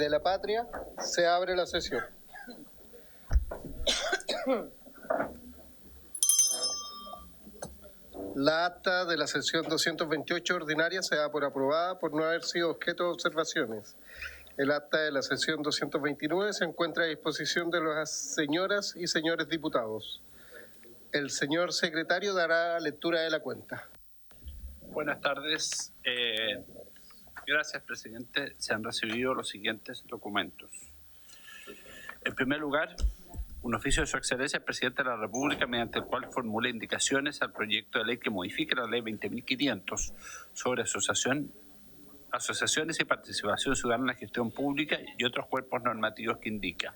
de la Patria, se abre la sesión. La acta de la sesión 228 ordinaria se da por aprobada por no haber sido objeto de observaciones. El acta de la sesión 229 se encuentra a disposición de las señoras y señores diputados. El señor secretario dará lectura de la cuenta. Buenas tardes. Gracias, presidente. Se han recibido los siguientes documentos. En primer lugar, un oficio de su excelencia, el presidente de la República, mediante el cual formula indicaciones al proyecto de ley que modifique la ley 20.500 sobre asociaciones y participación ciudadana en la gestión pública y otros cuerpos normativos que indica.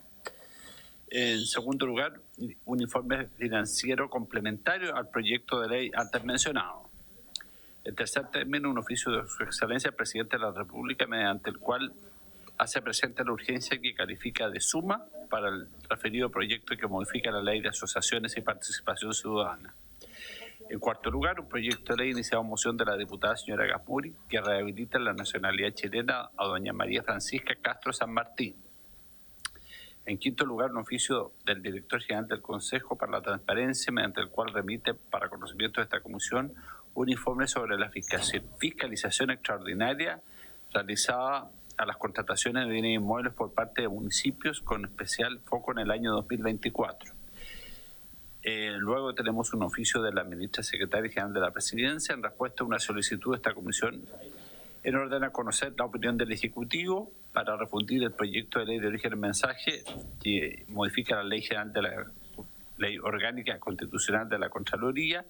En segundo lugar, un informe financiero complementario al proyecto de ley antes mencionado. En tercer término, un oficio de su excelencia, el presidente de la República, mediante el cual hace presente la urgencia que califica de suma para el referido proyecto que modifica la ley de asociaciones y participación ciudadana. En cuarto lugar, un proyecto de ley iniciado en moción de la diputada señora Gazmuri que rehabilita la nacionalidad chilena a doña María Francisca Castro San Martín. En quinto lugar, un oficio del director general del Consejo para la Transparencia, mediante el cual remite para conocimiento de esta comisión un informe sobre la fiscalización extraordinaria realizada a las contrataciones de bienes inmuebles por parte de municipios, con especial foco en el año 2024. Luego tenemos un oficio de la ministra secretaria general de la Presidencia en respuesta a una solicitud de esta comisión en orden a conocer la opinión del Ejecutivo para refundir el proyecto de ley de origen del mensaje que modifica la ley general de la ley orgánica constitucional de la Contraloría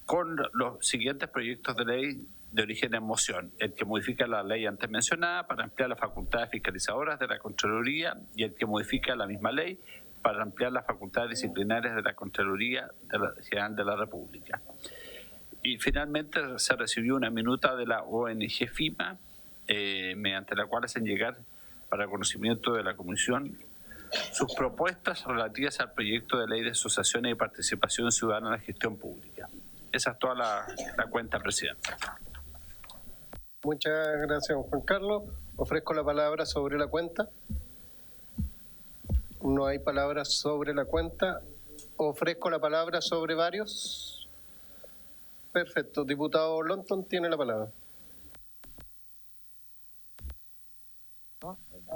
con los siguientes proyectos de ley de origen en moción: el que modifica la ley antes mencionada para ampliar las facultades fiscalizadoras de la Contraloría y el que modifica la misma ley para ampliar las facultades disciplinarias de la Contraloría General de la República. Y finalmente se recibió una minuta de la ONG FIMA, mediante la cual hacen llegar para conocimiento de la Comisión sus propuestas relativas al proyecto de ley de asociaciones y participación ciudadana en la gestión pública. Esa es toda la cuenta, presidente. Muchas gracias, Juan Carlos. Ofrezco la palabra sobre la cuenta. No hay palabras sobre la cuenta. Ofrezco la palabra sobre varios. Perfecto. Diputado Lonton tiene la palabra.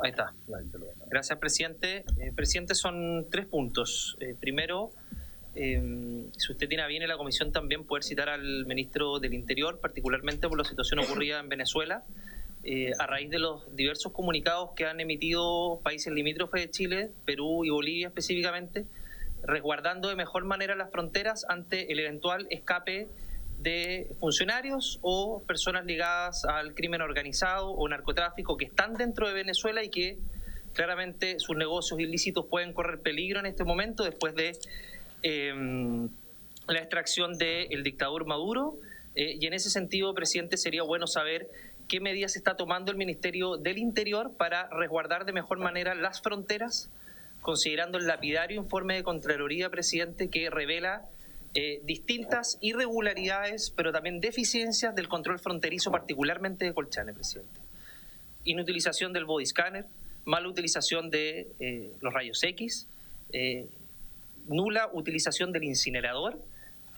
Ahí está. Gracias, presidente. Presidente, son 3 puntos. Primero, si usted tiene a bien en la comisión también poder citar al ministro del Interior, particularmente por la situación ocurrida en Venezuela, a raíz de los diversos comunicados que han emitido países limítrofes de Chile, Perú y Bolivia específicamente, resguardando de mejor manera las fronteras ante el eventual escape de funcionarios o personas ligadas al crimen organizado o narcotráfico que están dentro de Venezuela y que claramente sus negocios ilícitos pueden correr peligro en este momento después de la extracción del dictador Maduro. Y en ese sentido, presidente, sería bueno saber qué medidas está tomando el Ministerio del Interior para resguardar de mejor manera las fronteras, considerando el lapidario informe de Contraloría, presidente, que revela distintas irregularidades, pero también deficiencias del control fronterizo, particularmente de Colchane, presidente. Inutilización del body scanner, mala utilización de los rayos X, nula utilización del incinerador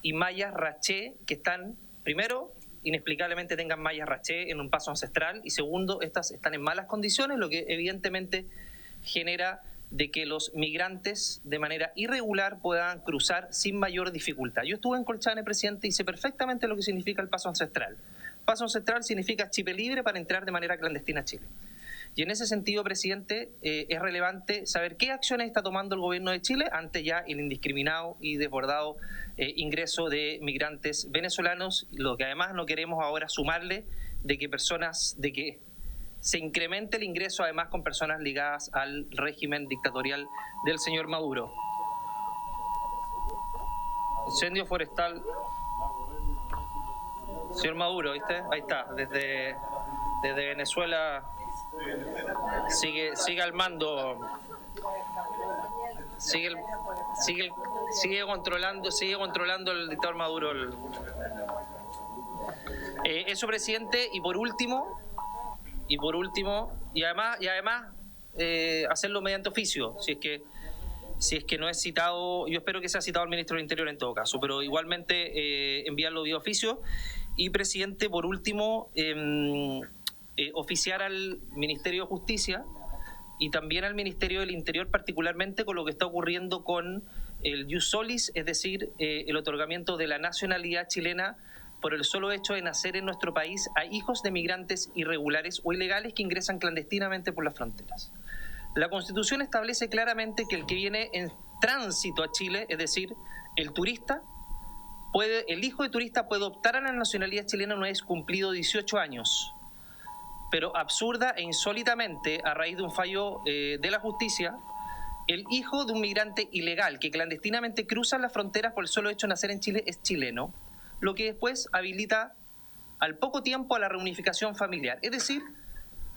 y mallas raché que están, primero, inexplicablemente tengan mallas raché en un paso ancestral y segundo, estas están en malas condiciones, lo que evidentemente genera de que los migrantes de manera irregular puedan cruzar sin mayor dificultad. Yo estuve en Colchane, presidente, y sé perfectamente lo que significa el paso ancestral. Paso ancestral significa chip libre para entrar de manera clandestina a Chile. Y en ese sentido, presidente, es relevante saber qué acciones está tomando el gobierno de Chile ante ya el indiscriminado y desbordado ingreso de migrantes venezolanos, lo que además no queremos ahora sumarle de que se incremente el ingreso además con personas ligadas al régimen dictatorial del señor Maduro. Incendio forestal. Señor Maduro, ¿viste? Ahí está, desde Venezuela sigue al mando, sigue controlando el dictador Maduro. Eso, presidente, y por último, Y por último, y además hacerlo mediante oficio, si es que no es citado. Yo espero que sea citado al ministro del Interior en todo caso, pero igualmente enviarlo vía oficio. Y, presidente, por último, oficiar al Ministerio de Justicia y también al Ministerio del Interior, particularmente con lo que está ocurriendo con el ius solis, es decir, el otorgamiento de la nacionalidad chilena por el solo hecho de nacer en nuestro país a hijos de migrantes irregulares o ilegales que ingresan clandestinamente por las fronteras. La Constitución establece claramente que el que viene en tránsito a Chile, es decir, el turista, el hijo de turista puede optar a la nacionalidad chilena una vez cumplido 18 años. Pero absurda e insólitamente, a raíz de un fallo de la justicia, el hijo de un migrante ilegal que clandestinamente cruza las fronteras por el solo hecho de nacer en Chile es chileno, lo que después habilita al poco tiempo a la reunificación familiar. Es decir,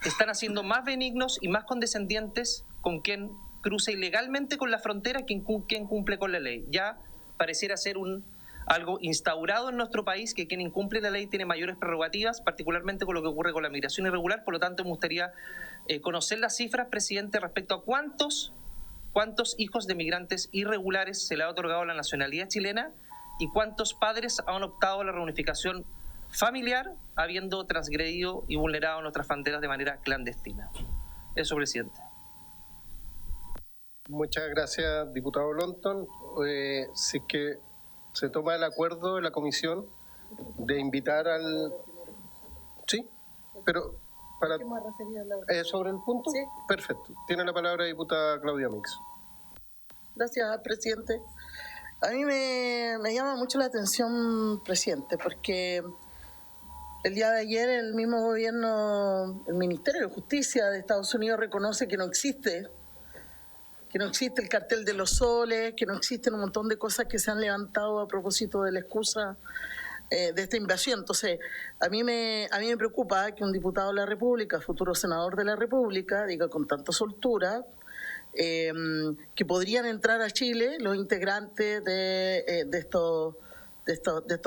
están haciendo más benignos y más condescendientes con quien cruza ilegalmente con la frontera que quien cumple con la ley. Ya pareciera ser algo instaurado en nuestro país, que quien incumple la ley tiene mayores prerrogativas, particularmente con lo que ocurre con la migración irregular. Por lo tanto, me gustaría conocer las cifras, presidente, respecto a cuántos hijos de migrantes irregulares se le ha otorgado la nacionalidad chilena y cuántos padres han optado a la reunificación familiar habiendo transgredido y vulnerado nuestras fronteras de manera clandestina. Eso, presidente. Muchas gracias, diputado Lonton. Si es que se toma el acuerdo de la comisión de invitar al... Sí, pero para... ¿Sobre el punto? Sí. Perfecto. Tiene la palabra diputada Claudia Mix. Gracias, presidente. A mí me llama mucho la atención, presidente, porque el día de ayer el mismo gobierno, el Ministerio de Justicia de Estados Unidos reconoce que no existe el cartel de los soles, que no existen un montón de cosas que se han levantado a propósito de la excusa de esta invasión. Entonces, a mí me preocupa que un diputado de la República, futuro senador de la República, diga con tanta soltura que podrían entrar a Chile los integrantes de estos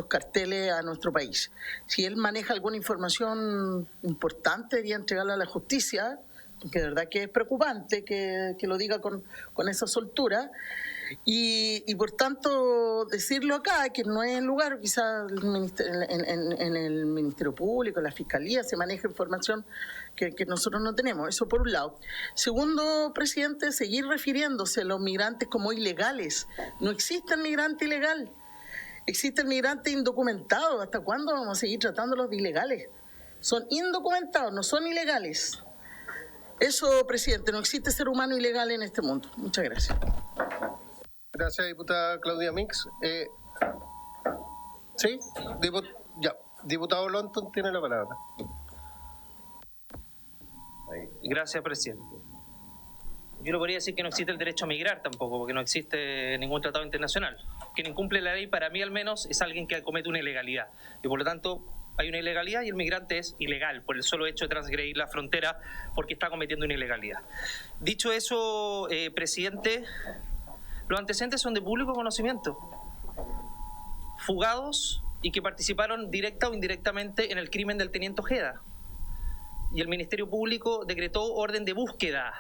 carteles a nuestro país. Si él maneja alguna información importante, debería entregarla a la justicia, que de verdad que es preocupante que lo diga con esa soltura. Y por tanto, decirlo acá, que no es el lugar, quizás en el Ministerio Público, en la Fiscalía, se maneja información que nosotros no tenemos. Eso por un lado. Segundo, presidente, seguir refiriéndose a los migrantes como ilegales. No existe el migrante ilegal. Existe el migrante indocumentado. ¿Hasta cuándo vamos a seguir tratándolos de ilegales? Son indocumentados, no son ilegales. Eso, presidente, no existe ser humano ilegal en este mundo. Muchas gracias. Gracias, diputada Claudia Mix. ¿Sí? Diputado Lonton tiene la palabra. Gracias, presidente. Yo no podría decir que no existe el derecho a migrar tampoco, porque no existe ningún tratado internacional. Quien incumple la ley, para mí al menos, es alguien que comete una ilegalidad. Y por lo tanto, hay una ilegalidad y el migrante es ilegal por el solo hecho de transgredir la frontera porque está cometiendo una ilegalidad. Dicho eso, presidente, los antecedentes son de público conocimiento. Fugados y que participaron directa o indirectamente en el crimen del teniente Ojeda. Y el Ministerio Público decretó orden de búsqueda.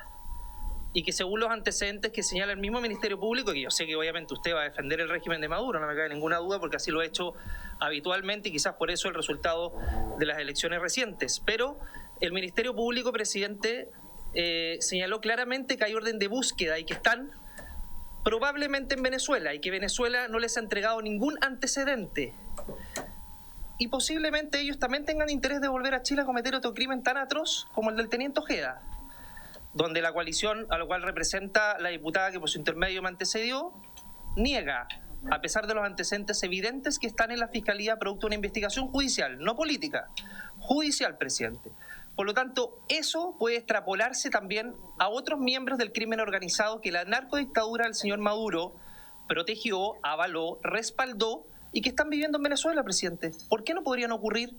Y que según los antecedentes que señala el mismo Ministerio Público, que yo sé que obviamente usted va a defender el régimen de Maduro, no me cabe ninguna duda, porque así lo ha hecho habitualmente y quizás por eso el resultado de las elecciones recientes. Pero el Ministerio Público, presidente, señaló claramente que hay orden de búsqueda y que están probablemente en Venezuela y que Venezuela no les ha entregado ningún antecedente. Y posiblemente ellos también tengan interés de volver a Chile a cometer otro crimen tan atroz como el del teniente Ojeda, donde la coalición a la cual representa la diputada que por su intermedio me antecedió, niega, a pesar de los antecedentes evidentes que están en la Fiscalía producto de una investigación judicial, no política, judicial, presidente. Por lo tanto, eso puede extrapolarse también a otros miembros del crimen organizado que la narcodictadura del señor Maduro protegió, avaló, respaldó y que están viviendo en Venezuela, presidente. ¿Por qué no podrían ocurrir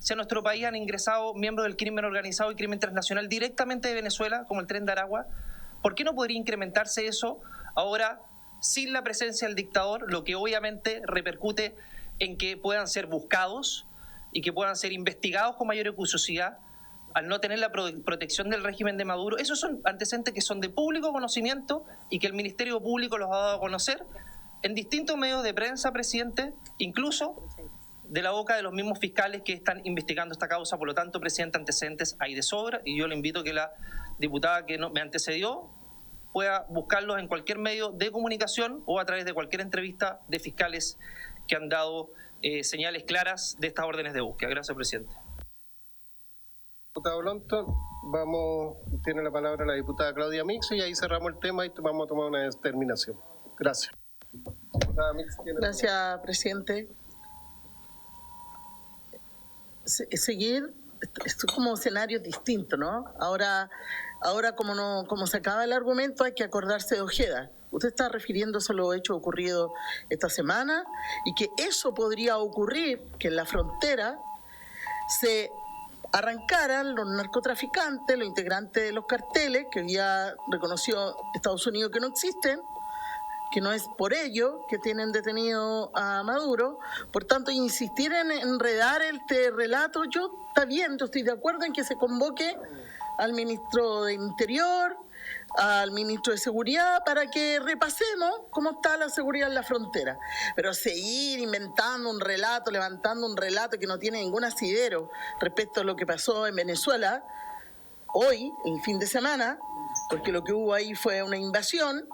si a nuestro país han ingresado miembros del crimen organizado y crimen transnacional directamente de Venezuela, como el Tren de Aragua? ¿Por qué no podría incrementarse eso ahora sin la presencia del dictador, lo que obviamente repercute en que puedan ser buscados y que puedan ser investigados con mayor acuciosidad al no tener la protección del régimen de Maduro. Esos son antecedentes que son de público conocimiento y que el Ministerio Público los ha dado a conocer en distintos medios de prensa, presidente, incluso de la boca de los mismos fiscales que están investigando esta causa. Por lo tanto, presidente, antecedentes hay de sobra y yo le invito a que la diputada que me antecedió pueda buscarlos en cualquier medio de comunicación o a través de cualquier entrevista de fiscales que han dado señales claras de estas órdenes de búsqueda. Gracias, presidente. Diputado Lonton, tiene la palabra la diputada Claudia Mix y ahí cerramos el tema y vamos a tomar una determinación. Gracias. Diputada Mix, gracias, presidente. Seguir, esto es como escenarios distintos, ¿no? Ahora como se acaba el argumento, hay que acordarse de Ojeda. Usted está refiriéndose a los hechos ocurridos esta semana y que eso podría ocurrir, que en la frontera se arrancaran los narcotraficantes, los integrantes de los carteles, que ya reconoció Estados Unidos que no existen, que no es por ello que tienen detenido a Maduro. Por tanto, insistir en enredar este relato, yo estoy de acuerdo en que se convoque al ministro de Interior, al ministro de Seguridad, para que repasemos cómo está la seguridad en la frontera. Pero seguir inventando un relato, levantando un relato que no tiene ningún asidero respecto a lo que pasó en Venezuela hoy, el fin de semana, porque lo que hubo ahí fue una invasión,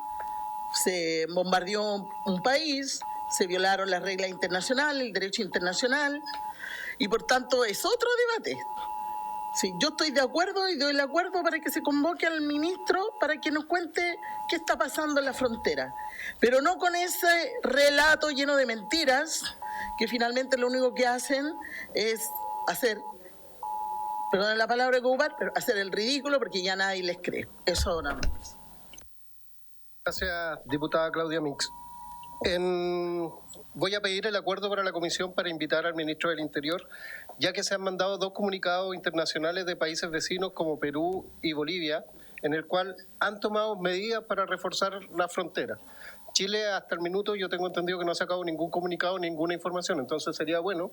se bombardeó un país, se violaron las reglas internacionales, el derecho internacional, y por tanto es otro debate. Sí, yo estoy de acuerdo y doy el acuerdo para que se convoque al ministro para que nos cuente qué está pasando en la frontera, pero no con ese relato lleno de mentiras que finalmente lo único que hacen es hacer, perdón la palabra que ocupar, pero hacer el ridículo porque ya nadie les cree. Eso nada más. Gracias, diputada Claudia Mix. Voy a pedir el acuerdo para la comisión para invitar al ministro del Interior, ya que se han mandado 2 comunicados internacionales de países vecinos como Perú y Bolivia, en el cual han tomado medidas para reforzar la frontera. Chile, hasta el minuto, yo tengo entendido que no ha sacado ningún comunicado, ninguna información, entonces sería bueno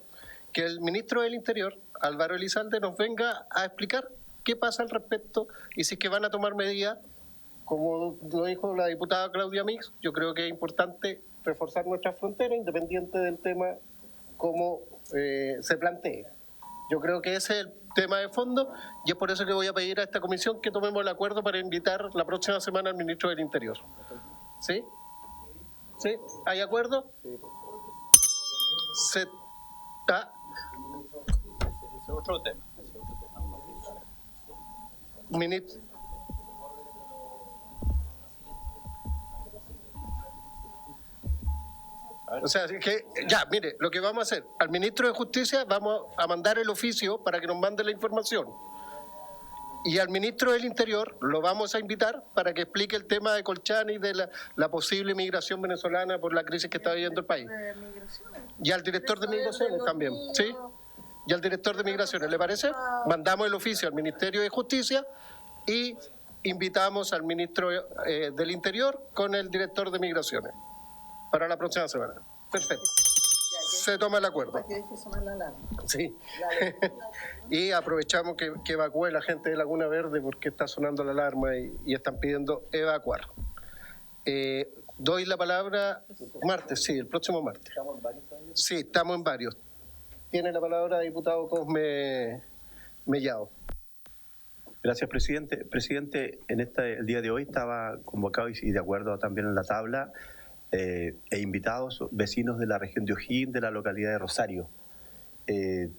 que el ministro del Interior, Álvaro Elizalde, nos venga a explicar qué pasa al respecto y si es que van a tomar medidas. Como lo dijo la diputada Claudia Mix, yo creo que es importante reforzar nuestras fronteras, independiente del tema como se plantee. Yo creo que ese es el tema de fondo y es por eso que voy a pedir a esta comisión que tomemos el acuerdo para invitar la próxima semana al ministro del Interior. ¿Sí? ¿Sí? ¿Hay acuerdo? Se está. Ese es otro tema. Ministro. O sea, que ya, mire, lo que vamos a hacer, al ministro de Justicia vamos a mandar el oficio para que nos mande la información. Y al ministro del Interior lo vamos a invitar para que explique el tema de Colchani y de la posible migración venezolana por la crisis que está viviendo el país. Y al director de Migraciones también, ¿sí? Y al director de Migraciones, ¿le parece? Mandamos el oficio al Ministerio de Justicia y invitamos al ministro del Interior con el director de Migraciones para la próxima semana. Perfecto. Se toma el acuerdo. Sí. Y aprovechamos que evacúe la gente de Laguna Verde porque está sonando la alarma y están pidiendo evacuar. Doy la palabra martes, sí, el próximo martes. ¿Estamos en varios todavía? Sí, estamos en varios. Tiene la palabra diputado Cosme Mellado. Gracias, presidente. Presidente, el día de hoy estaba convocado y de acuerdo también en la tabla e invitados vecinos de la región de O'Higgins, de la localidad de Rosario. He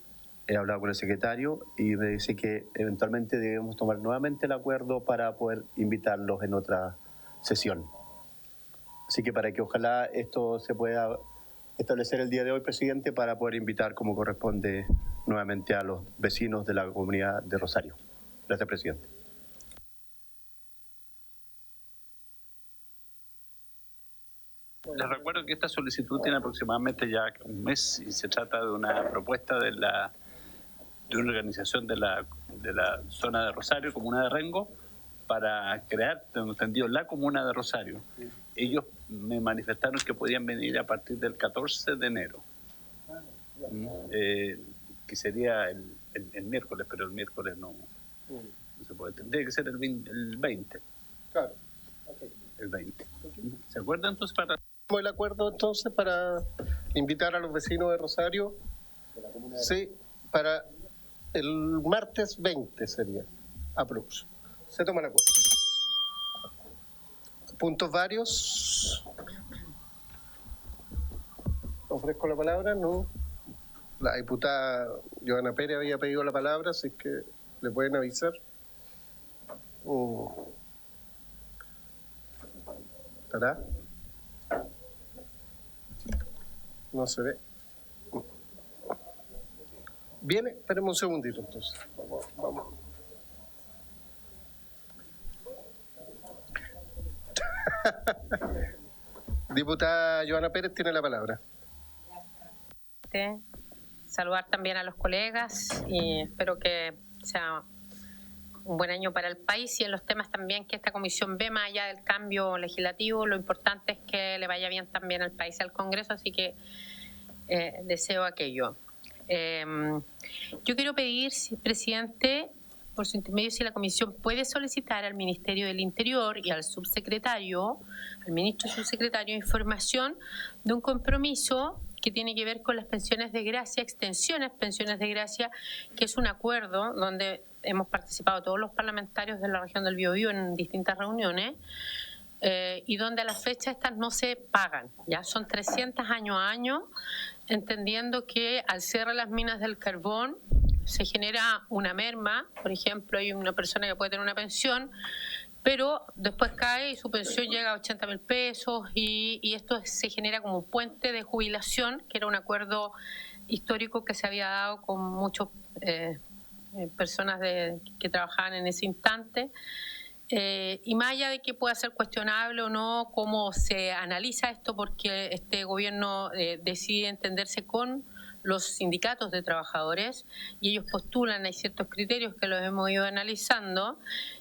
hablado con el secretario y me dice que eventualmente debemos tomar nuevamente el acuerdo para poder invitarlos en otra sesión. Así que para que ojalá esto se pueda establecer el día de hoy, presidente, para poder invitar como corresponde nuevamente a los vecinos de la comunidad de Rosario. Gracias, presidente. Les recuerdo que esta solicitud tiene aproximadamente ya un mes y se trata de una propuesta de una organización de la zona de Rosario, comuna de Rengo, para crear, tengo entendido, la comuna de Rosario. Ellos me manifestaron que podían venir a partir del 14 de enero, que sería el miércoles, pero el miércoles no No se puede, tendría que ser el 20. Claro. El 20. ¿Se acuerdan entonces para...? El acuerdo entonces para invitar a los vecinos de Rosario, sí, para el martes 20 sería, aprox. Se toma el acuerdo. Puntos varios. Ofrezco la palabra, no. La diputada Joana Pérez había pedido la palabra, así que le pueden avisar. ¿Estará? No se ve. Viene, esperemos un segundito entonces. Vamos. Diputada Joana Pérez tiene la palabra. Saludar también a los colegas y espero que sea un buen año para el país y en los temas también que esta comisión ve más allá del cambio legislativo, lo importante es que le vaya bien también al país, al Congreso, así que deseo aquello. Yo quiero pedir, presidente, por su intermedio, si la comisión puede solicitar al Ministerio del Interior y al subsecretario, al ministro subsecretario, información de un compromiso que tiene que ver con las pensiones de gracia, extensiones pensiones de gracia, que es un acuerdo donde hemos participado todos los parlamentarios de la región del Biobío en distintas reuniones, y donde a la fecha estas no se pagan, ya son 300 año a año, entendiendo que al cierre de las minas del carbón se genera una merma. Por ejemplo, hay una persona que puede tener una pensión, pero después cae y su pensión llega a 80.000 pesos y esto se genera como un puente de jubilación, que era un acuerdo histórico que se había dado con muchas personas que trabajaban en ese instante. Y más allá de que pueda ser cuestionable o no cómo se analiza esto, porque este gobierno decide entenderse con los sindicatos de trabajadores y ellos postulan, hay ciertos criterios que los hemos ido analizando.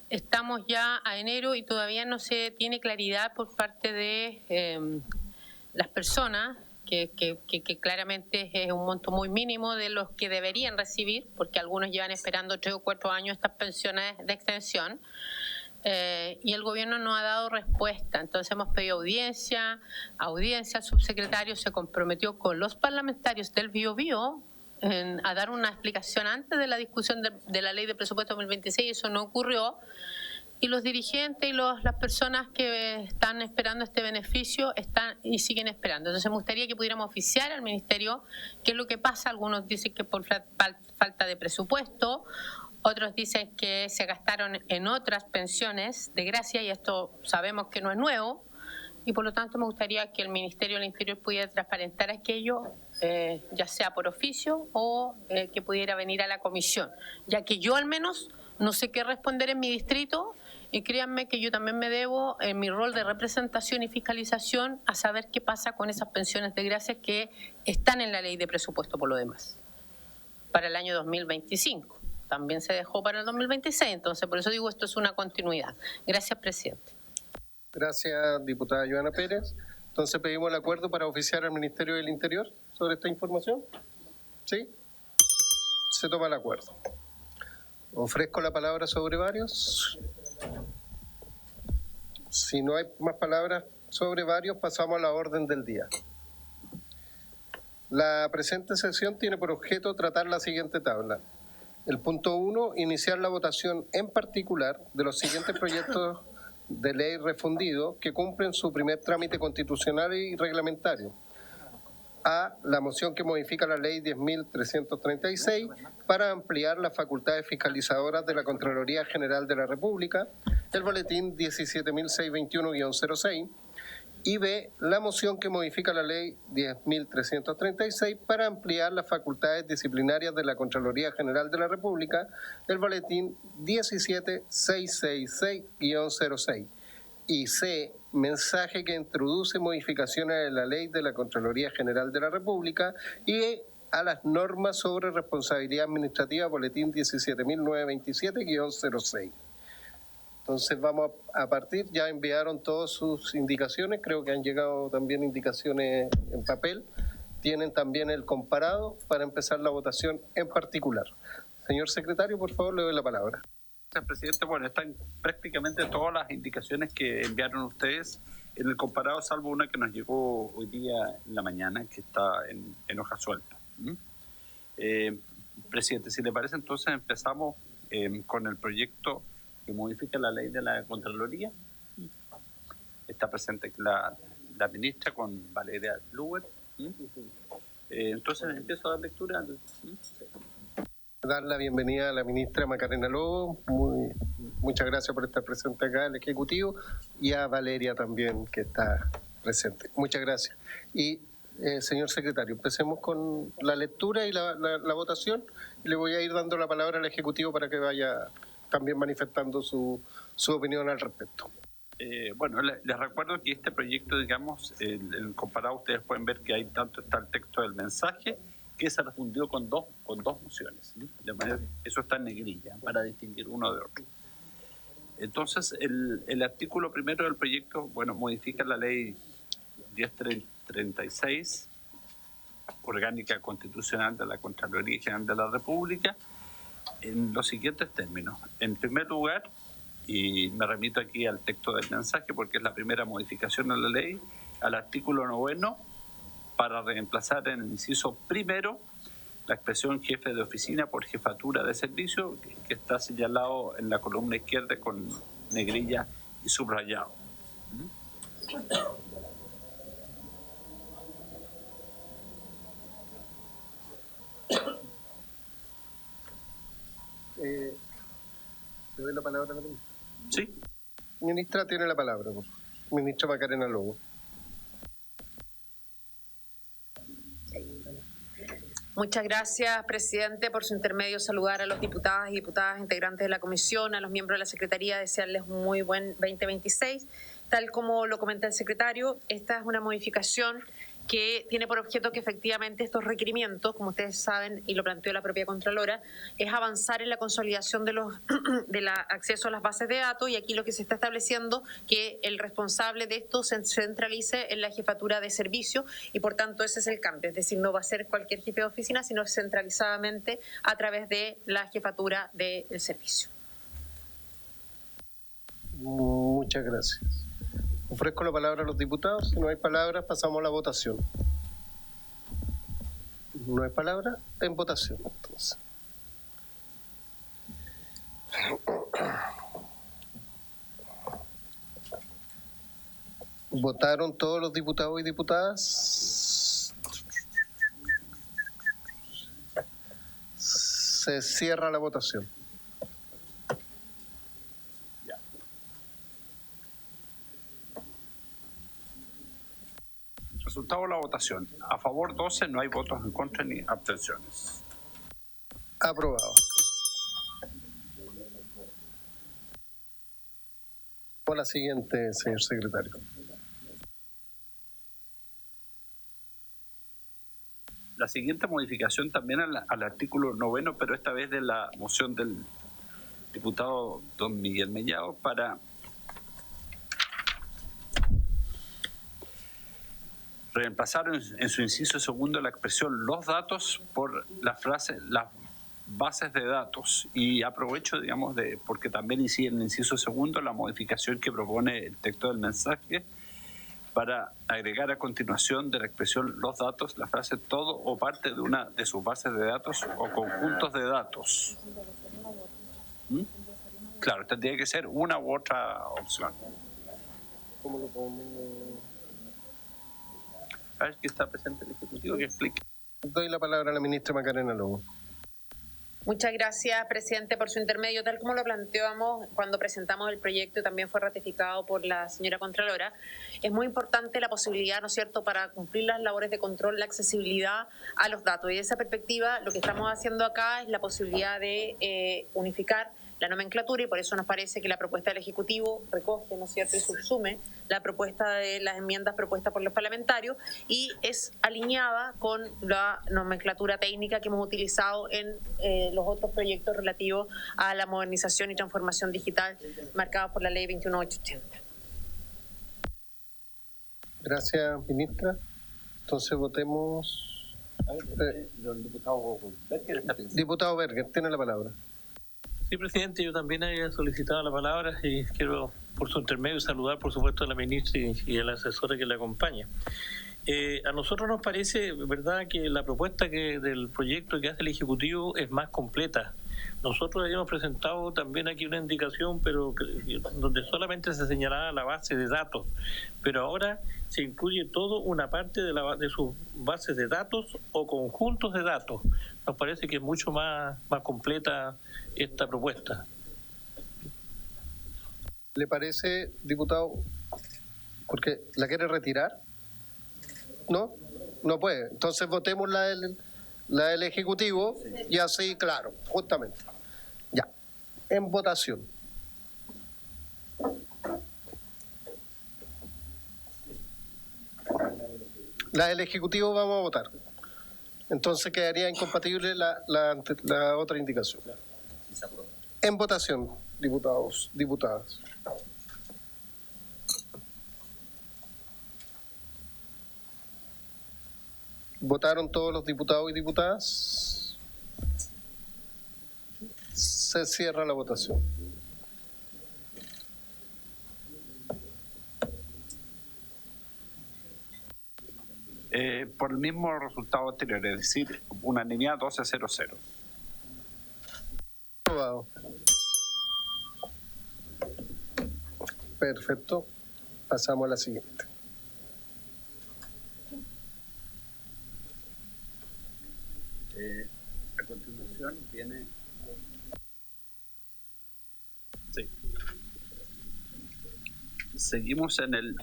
Estamos ya a enero y todavía no se tiene claridad por parte de las personas, que claramente es un monto muy mínimo de los que deberían recibir, porque algunos llevan esperando 3 o 4 años estas pensiones de extensión. Y el gobierno no ha dado respuesta. Entonces hemos pedido audiencia. El subsecretario se comprometió con los parlamentarios del Biobío a dar una explicación antes de la discusión de la ley de presupuesto 2026. Eso no ocurrió. Y los dirigentes y las personas que están esperando este beneficio están y siguen esperando. Entonces me gustaría que pudiéramos oficiar al Ministerio qué es lo que pasa. Algunos dicen que por falta de presupuesto, otros dicen que se gastaron en otras pensiones de gracia y esto sabemos que no es nuevo y por lo tanto me gustaría que el Ministerio del Interior pudiera transparentar aquello, ya sea por oficio o que pudiera venir a la comisión, ya que yo al menos no sé qué responder en mi distrito y créanme que yo también me debo en mi rol de representación y fiscalización a saber qué pasa con esas pensiones de gracia que están en la ley de presupuesto por lo demás, para el año 2025. También se dejó para el 2026, entonces por eso digo esto es una continuidad. Gracias, presidente. Gracias, diputada Joana Pérez. Entonces pedimos el acuerdo para oficiar al Ministerio del Interior sobre esta información. ¿Sí? Se toma el acuerdo. Ofrezco la palabra sobre varios. Si no hay más palabras sobre varios, pasamos a la orden del día. La presente sesión tiene por objeto tratar la siguiente tabla. El punto 1, iniciar la votación en particular de los siguientes proyectos de ley refundidos que cumplen su primer trámite constitucional y reglamentario. A, la moción que modifica la ley 10.336 para ampliar las facultades fiscalizadoras de la Contraloría General de la República, el boletín 17.621-06, y B, la moción que modifica la ley 10.336 para ampliar las facultades disciplinarias de la Contraloría General de la República, el boletín 17.666-06. Y C, mensaje que introduce modificaciones en la ley de la Contraloría General de la República y a las normas sobre responsabilidad administrativa, boletín 17.927-06. Entonces vamos a partir, ya enviaron todas sus indicaciones, creo que han llegado también indicaciones en papel, tienen también el comparado para empezar la votación en particular. Señor secretario, por favor, le doy la palabra. Gracias, presidente. Bueno, están prácticamente todas las indicaciones que enviaron ustedes en el comparado, salvo una que nos llegó hoy día en la mañana, que está en hoja suelta. Presidente, si le parece, entonces empezamos con el proyecto que modifica la ley de la Contraloría. Está presente la ministra con Valeria Luber. Entonces empiezo a dar lectura. Dar la bienvenida a la ministra Macarena Lobo. Muchas gracias por estar presente acá, al Ejecutivo, y a Valeria también, que está presente. Muchas gracias. Y, señor secretario, empecemos con la lectura y la votación, y le voy a ir dando la palabra al Ejecutivo para que vaya también manifestando su opinión al respecto. Bueno, les recuerdo que este proyecto, digamos, en el comparado ustedes pueden ver que hay tanto está el texto del mensaje que se refundió con dos mociones, ¿sí? De manera que eso está en negrilla para distinguir uno de otro. Entonces, el artículo primero del proyecto, bueno, modifica la ley 1036, orgánica constitucional de la Contraloría General de la República, en los siguientes términos. En primer lugar, y me remito aquí al texto del mensaje porque es la primera modificación a la ley, al artículo 9, para reemplazar en el inciso primero la expresión jefe de oficina por jefatura de servicio, que está señalado en la columna izquierda con negrilla y subrayado. ¿Le doy la palabra a la ministra? Sí. Ministra, tiene la palabra, por favor. Ministra Macarena Lobo. Muchas gracias, presidente. Por su intermedio, saludar a los diputados y diputadas integrantes de la comisión, a los miembros de la Secretaría, desearles un muy buen 2026. Tal como lo comenta el secretario, esta es una modificación que tiene por objeto que efectivamente estos requerimientos, como ustedes saben y lo planteó la propia Contralora, es avanzar en la consolidación del acceso a las bases de datos, y aquí lo que se está estableciendo que el responsable de esto se centralice en la jefatura de servicio, y por tanto ese es el cambio, es decir, no va a ser cualquier jefe de oficina, sino centralizadamente a través de la jefatura del servicio. Muchas gracias. Ofrezco la palabra a los diputados. Si no hay palabras, pasamos a la votación. No hay palabra, en votación, entonces. ¿Votaron todos los diputados y diputadas? Se cierra la votación. Resultado de la votación. A favor 12, no hay votos en contra ni abstenciones. Aprobado. Por la siguiente, señor secretario. La siguiente modificación también al artículo 9, pero esta vez de la moción del diputado don Miguel Mellado, para reemplazar en su inciso segundo la expresión los datos por la frase las bases de datos. Y aprovecho, digamos, porque también incide en el inciso segundo la modificación que propone el texto del mensaje para agregar a continuación de la expresión los datos la frase todo o parte de una de sus bases de datos o conjuntos de datos. Claro, tendría que ser una u otra opción. ¿Cómo lo podemos? A ver, que está presente el Ejecutivo, que explique. Doy la palabra a la ministra Macarena Lobo. Muchas gracias, presidente, por su intermedio. Tal como lo planteamos cuando presentamos el proyecto y también fue ratificado por la señora Contralora, es muy importante la posibilidad, ¿no es cierto?, para cumplir las labores de control, la accesibilidad a los datos. Y de esa perspectiva, lo que estamos haciendo acá es la posibilidad de unificar la nomenclatura, y por eso nos parece que la propuesta del Ejecutivo recoge, ¿no es cierto?, y subsume la propuesta de las enmiendas propuestas por los parlamentarios y es alineada con la nomenclatura técnica que hemos utilizado en los otros proyectos relativos a la modernización y transformación digital marcados por la Ley 21880. Gracias, ministra. Entonces votemos. El diputado Berger está presente. Diputado Berger, tiene la palabra. Sí, presidente, yo también había solicitado la palabra y quiero, por su intermedio, saludar, por supuesto, a la ministra y a la asesora que la acompaña. A nosotros nos parece, verdad, que la propuesta del proyecto que hace el Ejecutivo es más completa. Nosotros habíamos presentado también aquí una indicación, pero donde solamente se señalaba la base de datos, pero ahora se incluye todo una parte de sus bases de datos o conjuntos de datos. Nos parece que es mucho más completa esta propuesta. ¿Le parece, diputado? Porque la quiere retirar. ¿No? No puede. Entonces votemos la del Ejecutivo y así, claro, justamente. Ya. En votación. La del Ejecutivo vamos a votar. Entonces quedaría incompatible la otra indicación. En votación, diputados, diputadas. ¿Votaron todos los diputados y diputadas? Se cierra la votación. Por el mismo resultado anterior, es decir, unanimidad 12-0-0. Aprobado. Perfecto. Pasamos a la siguiente. A continuación viene... Sí. Seguimos en el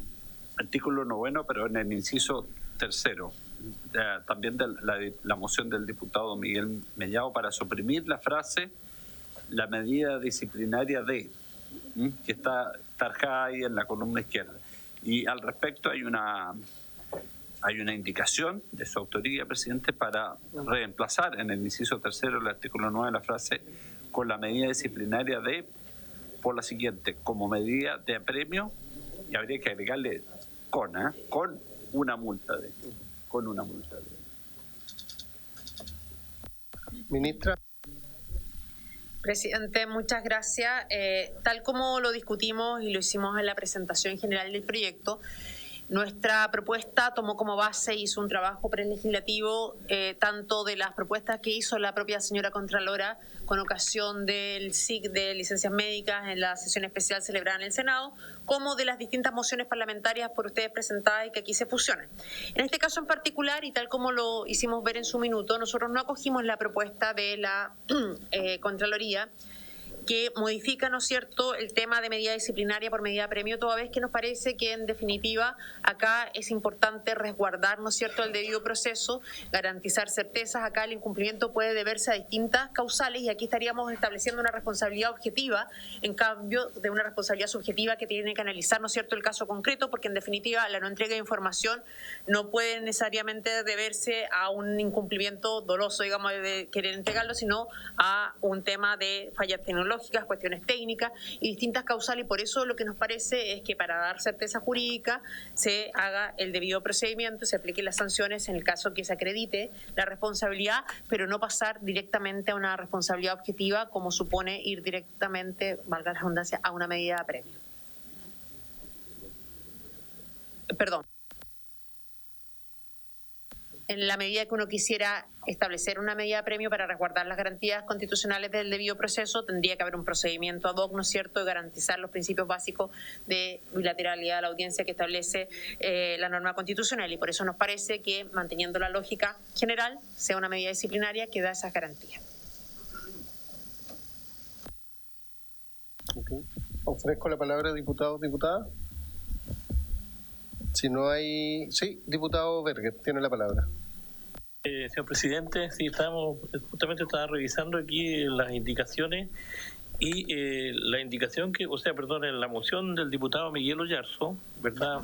artículo 9, pero en el inciso 3, también de la moción del diputado Miguel Mellado para suprimir la frase la medida disciplinaria de, que está tarjada ahí en la columna izquierda. Y al respecto hay una indicación de su autoría, presidente, para reemplazar en el inciso 3 del artículo 9 la frase con la medida disciplinaria de, por la siguiente, como medida de apremio, y habría que agregarle con una multa de. Ministra. Presidente, muchas gracias. Tal como lo discutimos y lo hicimos en la presentación general del proyecto, nuestra propuesta tomó como base, hizo un trabajo prelegislativo, tanto de las propuestas que hizo la propia señora Contralora con ocasión del SIC de licencias médicas en la sesión especial celebrada en el Senado, como de las distintas mociones parlamentarias por ustedes presentadas y que aquí se fusionan. En este caso en particular, y tal como lo hicimos ver en su minuto, nosotros no acogimos la propuesta de la Contraloría, que modifica, ¿no es cierto?, el tema de medida disciplinaria por medida de premio, toda vez que nos parece que, en definitiva, acá es importante resguardar, ¿no es cierto?, el debido proceso, garantizar certezas. Acá el incumplimiento puede deberse a distintas causales y aquí estaríamos estableciendo una responsabilidad objetiva, en cambio de una responsabilidad subjetiva que tiene que analizar, ¿no es cierto?, el caso concreto, porque, en definitiva, la no entrega de información no puede necesariamente deberse a un incumplimiento doloso, digamos, de querer entregarlo, sino a un tema de fallas tecnológicas, cuestiones técnicas y distintas causales, y por eso lo que nos parece es que para dar certeza jurídica se haga el debido procedimiento, se apliquen las sanciones en el caso que se acredite la responsabilidad, pero no pasar directamente a una responsabilidad objetiva como supone ir directamente, valga la redundancia, a una medida de apremio. Perdón. En la medida que uno quisiera establecer una medida de premio para resguardar las garantías constitucionales del debido proceso, tendría que haber un procedimiento ad hoc, ¿no es cierto?, de garantizar los principios básicos de bilateralidad de la audiencia que establece la norma constitucional. Y por eso nos parece que, manteniendo la lógica general, sea una medida disciplinaria que da esas garantías. Okay. Ofrezco la palabra a diputados, diputadas. Si no hay... Sí, diputado Berger, tiene la palabra. Señor presidente, sí, justamente estaba revisando aquí las indicaciones y la indicación que, la moción del diputado Miguel Oyarzo, ¿verdad?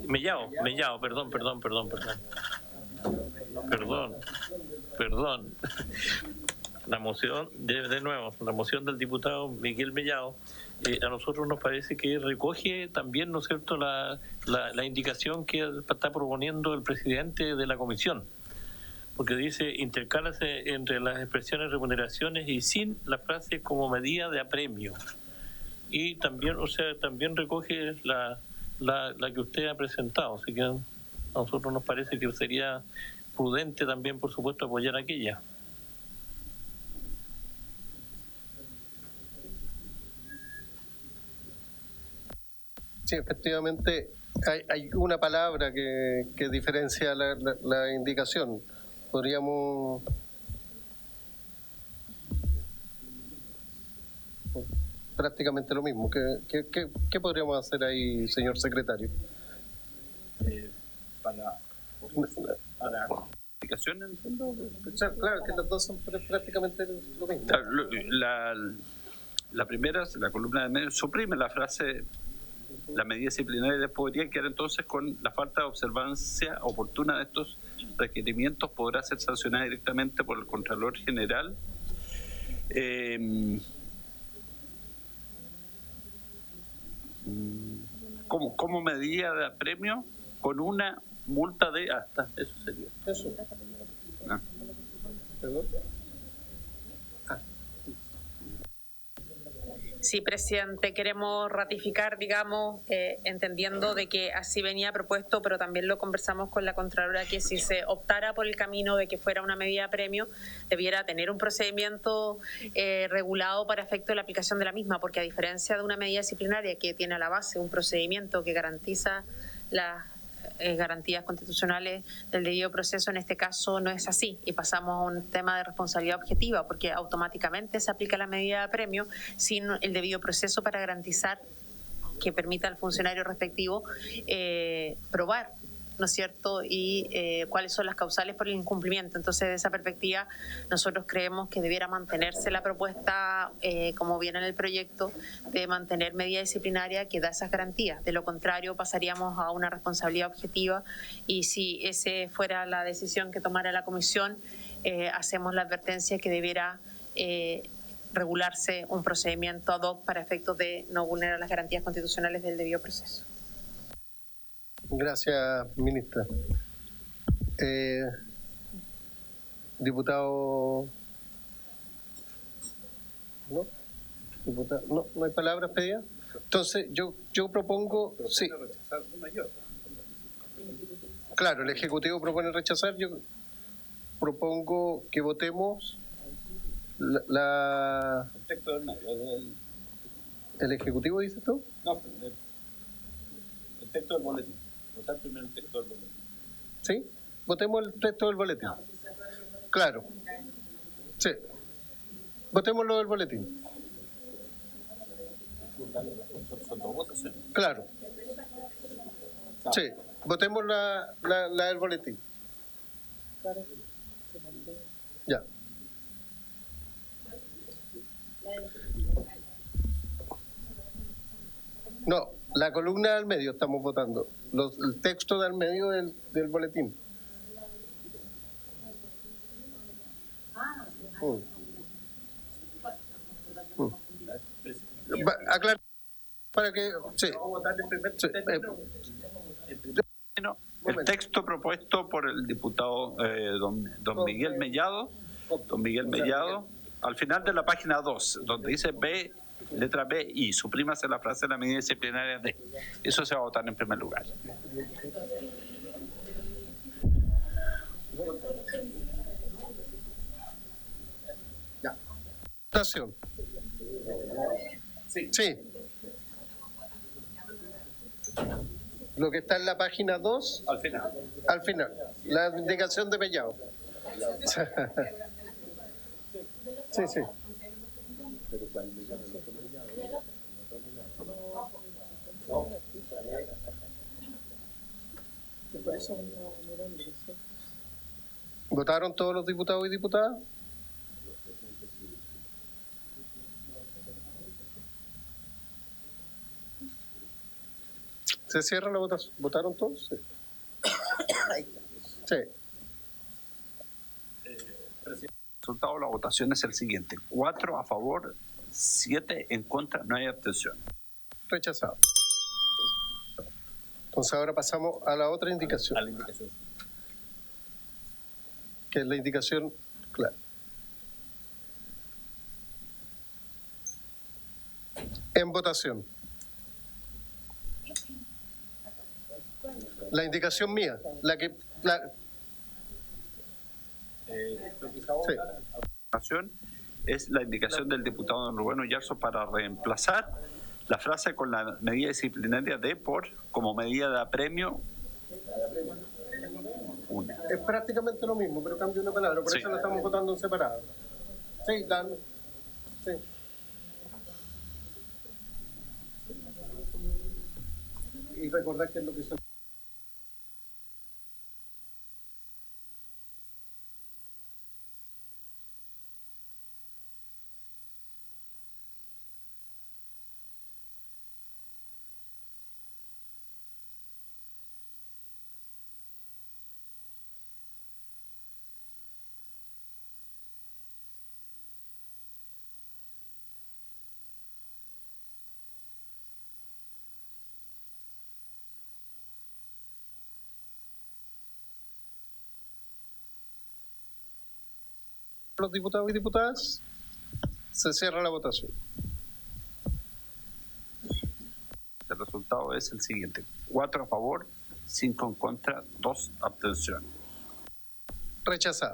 Mellado, perdón. La moción, de nuevo, la moción del diputado Miguel Mellado, a nosotros nos parece que recoge también, ¿no es cierto?, la indicación que está proponiendo el presidente de la comisión. porque dice intercálase entre las expresiones remuneraciones y sin la frase como medida de apremio. Y también, o sea, también recoge la que usted ha presentado, así que a nosotros nos parece que sería prudente también, por supuesto, apoyar aquella. Sí, efectivamente hay una palabra que diferencia la indicación. Podríamos... prácticamente lo mismo. ¿Qué podríamos hacer ahí, señor secretario? Para indicación en el fondo. Claro, que las dos son prácticamente lo mismo. La primera, la columna de medio, suprime la frase la medida disciplinaria podría quedar entonces con la falta de observancia oportuna de estos requerimientos, podrá ser sancionada directamente por el Contralor General. Como medida de apremio con una multa de hasta, eso sería. Eso. Ah. ¿Perdón? Sí, presidente, queremos ratificar, digamos, entendiendo de que así venía propuesto, pero también lo conversamos con la Contralora, que si se optara por el camino de que fuera una medida de apremio, debiera tener un procedimiento regulado para efecto de la aplicación de la misma, porque a diferencia de una medida disciplinaria que tiene a la base un procedimiento que garantiza las garantías constitucionales del debido proceso, en este caso no es así y pasamos a un tema de responsabilidad objetiva porque automáticamente se aplica la medida de apremio sin el debido proceso para garantizar que permita al funcionario respectivo probar, ¿no es cierto?, y cuáles son las causales por el incumplimiento. Entonces, de esa perspectiva, nosotros creemos que debiera mantenerse la propuesta, como viene en el proyecto, de mantener medida disciplinaria que da esas garantías. De lo contrario, pasaríamos a una responsabilidad objetiva y si esa fuera la decisión que tomara la Comisión, hacemos la advertencia que debiera regularse un procedimiento ad hoc para efectos de no vulnerar las garantías constitucionales del debido proceso. Gracias, ministra. Diputado... ¿No? Diputado, no hay palabras pedidas. Entonces, yo propongo... Sí. Claro, el Ejecutivo propone rechazar. Yo propongo que votemos la... El texto del medio. ¿El Ejecutivo dice tú? No, el texto del boletín. Votar primero el texto del boletín. ¿Sí? Votemos el texto del boletín. Claro. Sí. Votemos lo del boletín. Son dos votaciones. Claro. Sí. Votemos la del boletín. Ya. No, la columna del medio estamos votando. El texto del medio del boletín. Aclarar para que... Sí. El texto propuesto por el diputado don Miguel Mellado, al final de la página 2, donde dice B, letra B y suprímase la frase de la medida disciplinaria D. Eso se va a votar en primer lugar. Ya. Votación. Sí. Lo que está en la página 2. Al final. Al final. La indicación de Mellado. Sí, sí. ¿Votaron todos los diputados y diputadas? ¿Se cierra la votación? ¿Votaron todos? Sí. Sí. El resultado de la votación es el siguiente: 4 a favor, 7 en contra, no hay abstención. Rechazado. Entonces ahora pasamos a la otra indicación. A la indicación. que es la indicación clara. En votación. La indicación mía, la que... Sí. Es la indicación del diputado don Rubén Oyarzo para reemplazar la frase con la medida disciplinaria de por como medida de apremio. Una. Es prácticamente lo mismo, pero cambia una palabra, por Sí. eso lo estamos votando en separado. Sí, Dan. Sí. Y recordar que es lo que son. Los diputados y diputadas, se cierra la votación. El resultado es el siguiente: 4 a favor, 5 en contra, 2 abstenciones. Rechazada.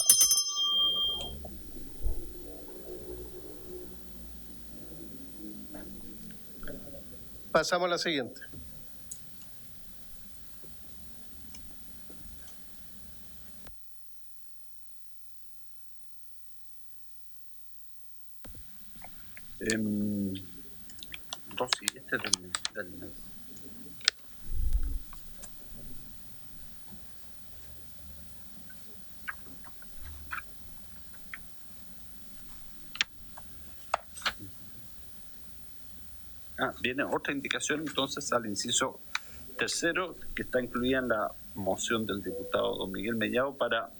Pasamos a la siguiente. Rosy, este es del viene otra indicación entonces al inciso tercero, que está incluida en la moción del diputado don Miguel Mellado, para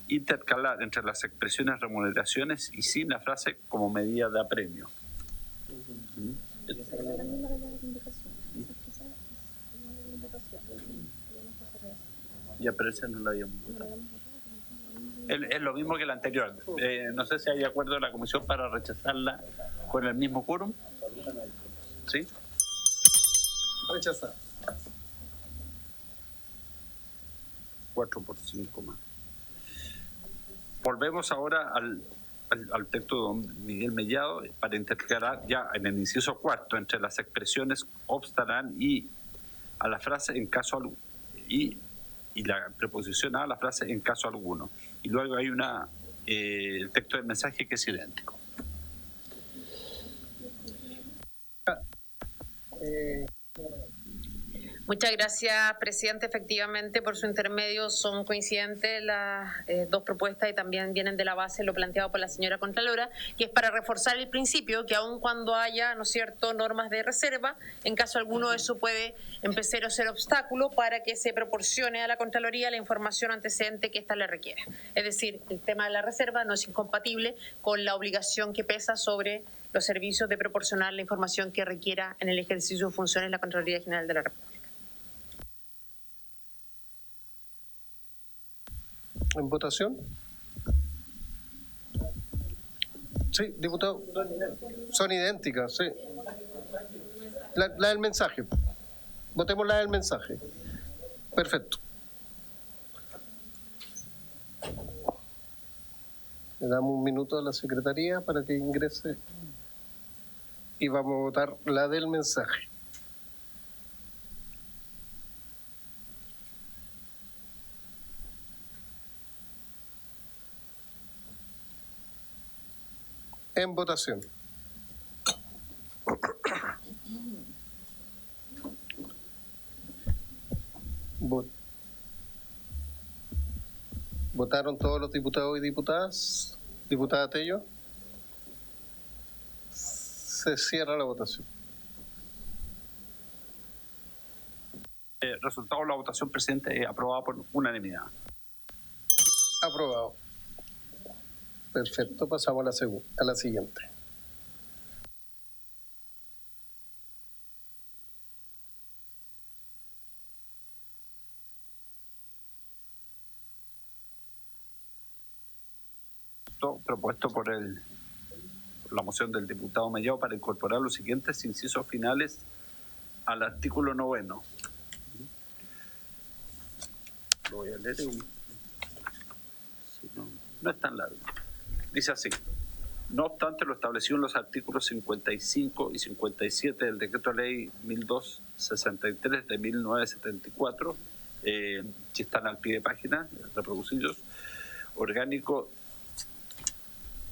intercalar entre las expresiones remuneraciones y sin la frase como medida de apremio. Ya, pero esa no la habíamos votado. Es lo mismo que la anterior. No sé si hay acuerdo de la comisión para rechazarla con el mismo quórum. ¿Sí? Rechazada. 4 por 5 más. Volvemos ahora al texto de don Miguel Mellado para intercalar ya en el inciso cuarto entre las expresiones obstarán y a la frase en caso y la preposición a la frase en caso alguno. Y luego hay el texto del mensaje que es idéntico. Muchas gracias, presidente. Efectivamente, por su intermedio son coincidentes las dos propuestas y también vienen de la base lo planteado por la señora Contralora, que es para reforzar el principio que aun cuando haya, ¿no es cierto?, normas de reserva, en caso alguno eso puede empezar a ser obstáculo para que se proporcione a la Contraloría la información antecedente que ésta le requiera. Es decir, el tema de la reserva no es incompatible con la obligación que pesa sobre los servicios de proporcionar la información que requiera en el ejercicio de funciones la Contraloría General de la República. ¿En votación? Sí, diputado. Son idénticas, sí. La del mensaje. Votemos la del mensaje. Perfecto. Le damos un minuto a la secretaría para que ingrese y vamos a votar la del mensaje. En votación. ¿Votaron todos los diputados y diputadas? Diputada Tello. Se cierra la votación. Resultado de la votación, presidente, aprobada por unanimidad. Aprobado. Perfecto, pasamos a la siguiente. proyecto propuesto por la moción del diputado Mellado para incorporar los siguientes incisos finales al artículo 9. Lo voy a leer. No es tan largo. Dice así: no obstante lo establecido en los artículos 55 y 57 del Decreto Ley 1263 de 1974, que están al pie de página, reproducidos, orgánico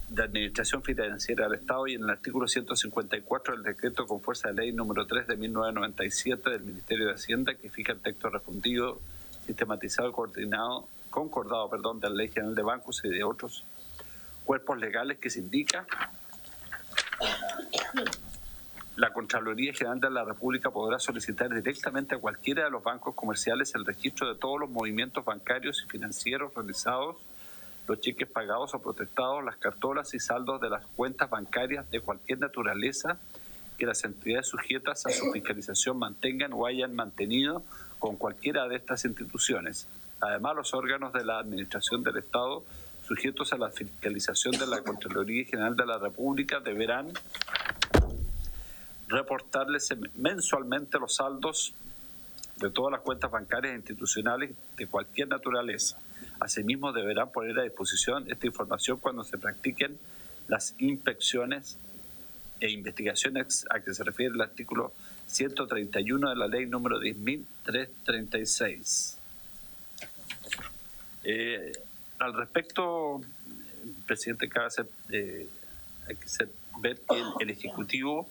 de Administración Financiera del Estado, y en el artículo 154 del Decreto con fuerza de ley número 3 de 1997 del Ministerio de Hacienda, que fija el texto refundido, sistematizado y concordado de la Ley General de Bancos y de otros cuerpos legales, que se indica: la Contraloría General de la República podrá solicitar directamente a cualquiera de los bancos comerciales el registro de todos los movimientos bancarios y financieros realizados, los cheques pagados o protestados, las cartolas y saldos de las cuentas bancarias de cualquier naturaleza que las entidades sujetas a su fiscalización mantengan o hayan mantenido con cualquiera de estas instituciones. Además, los órganos de la Administración del Estado sujetos a la fiscalización de la Contraloría General de la República deberán reportarles mensualmente los saldos de todas las cuentas bancarias e institucionales de cualquier naturaleza. Asimismo, deberán poner a disposición esta información cuando se practiquen las inspecciones e investigaciones a que se refiere el artículo 131 de la Ley número 10.336. Al respecto, presidente, hay que ver que el Ejecutivo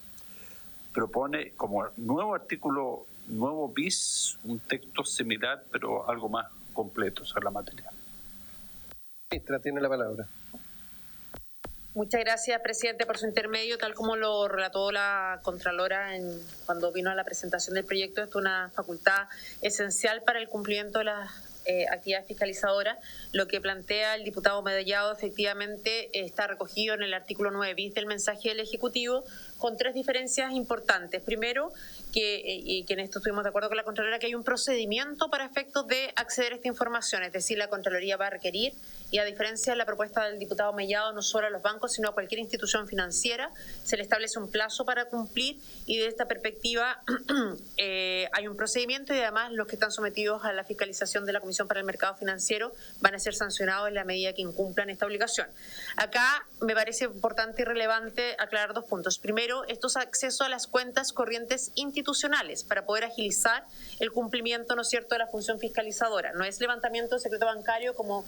propone como nuevo artículo, nuevo bis, un texto similar, pero algo más completo sobre la materia. Ministra, tiene la palabra. Muchas gracias, presidente, por su intermedio. Tal como lo relató la Contralora cuando vino a la presentación del proyecto, esto es una facultad esencial para el cumplimiento de las actividades fiscalizadoras. Lo que plantea el diputado Mellado efectivamente está recogido en el artículo 9 bis del mensaje del Ejecutivo, con tres diferencias importantes. Primero, que en esto estuvimos de acuerdo con la Contraloría, que hay un procedimiento para efectos de acceder a esta información, es decir, la Contraloría va a requerir, y a diferencia de la propuesta del diputado Mellado, no solo a los bancos, sino a cualquier institución financiera, se le establece un plazo para cumplir, y de esta perspectiva hay un procedimiento, y además los que están sometidos a la fiscalización de la Comisión para el Mercado Financiero van a ser sancionados en la medida que incumplan esta obligación. Acá me parece importante y relevante aclarar dos puntos. Primero, esto es acceso a las cuentas corrientes institucionales para poder agilizar el cumplimiento, ¿no es cierto?, de la función fiscalizadora. No es levantamiento de secreto bancario como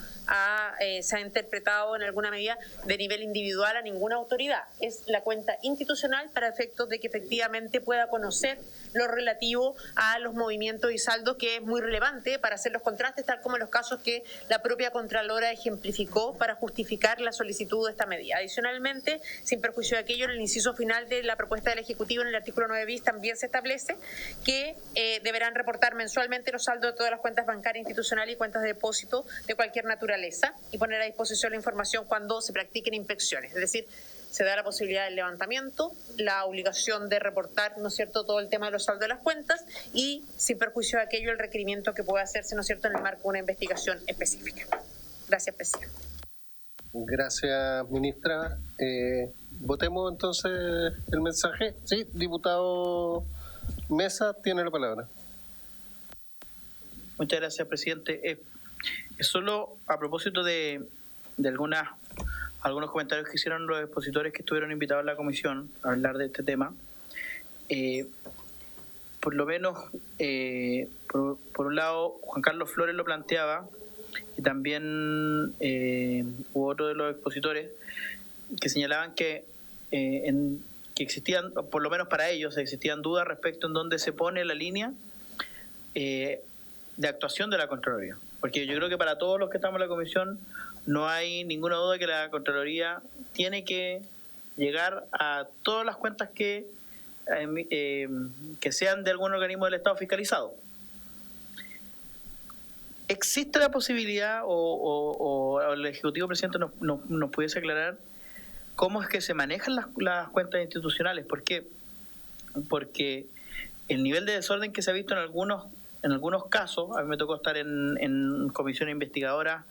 se ha interpretado en alguna medida de nivel individual a ninguna autoridad. Es la cuenta institucional para efectos de que efectivamente pueda conocer lo relativo a los movimientos y saldos, que es muy relevante para hacer los contrastes, tal como en los casos que la propia Contralora ejemplificó para justificar la solicitud de esta medida. Adicionalmente, sin perjuicio de aquello, en el inciso final de la propuesta del Ejecutivo, en el artículo 9 bis, también se establece que deberán reportar mensualmente los saldos de todas las cuentas bancarias institucionales y cuentas de depósito de cualquier naturaleza, y poner a disposición la información cuando se practiquen inspecciones. Es decir, se da la posibilidad del levantamiento, la obligación de reportar, ¿no es cierto?, todo el tema de los saldos de las cuentas, y sin perjuicio de aquello el requerimiento que pueda hacerse, ¿no es cierto?, en el marco de una investigación específica. Gracias, presidente. Gracias, ministra. Votemos entonces el mensaje. Sí, diputado Mesa, tiene la palabra. Muchas gracias, presidente. Es solo a propósito de algunos comentarios que hicieron los expositores que estuvieron invitados a la comisión a hablar de este tema. Por lo menos, por un lado, Juan Carlos Flores lo planteaba, y también hubo otro de los expositores que señalaban que existían, por lo menos para ellos, existían dudas respecto en dónde se pone la línea de actuación de la Contraloría. Porque yo creo que para todos los que estamos en la comisión no hay ninguna duda que la Contraloría tiene que llegar a todas las cuentas que sean de algún organismo del Estado fiscalizado. ¿Existe la posibilidad o el Ejecutivo, presidente, nos pudiese aclarar cómo es que se manejan las cuentas institucionales? ¿Por qué? Porque el nivel de desorden que se ha visto en algunos algunos casos, a mí me tocó estar en comisiones investigadoras,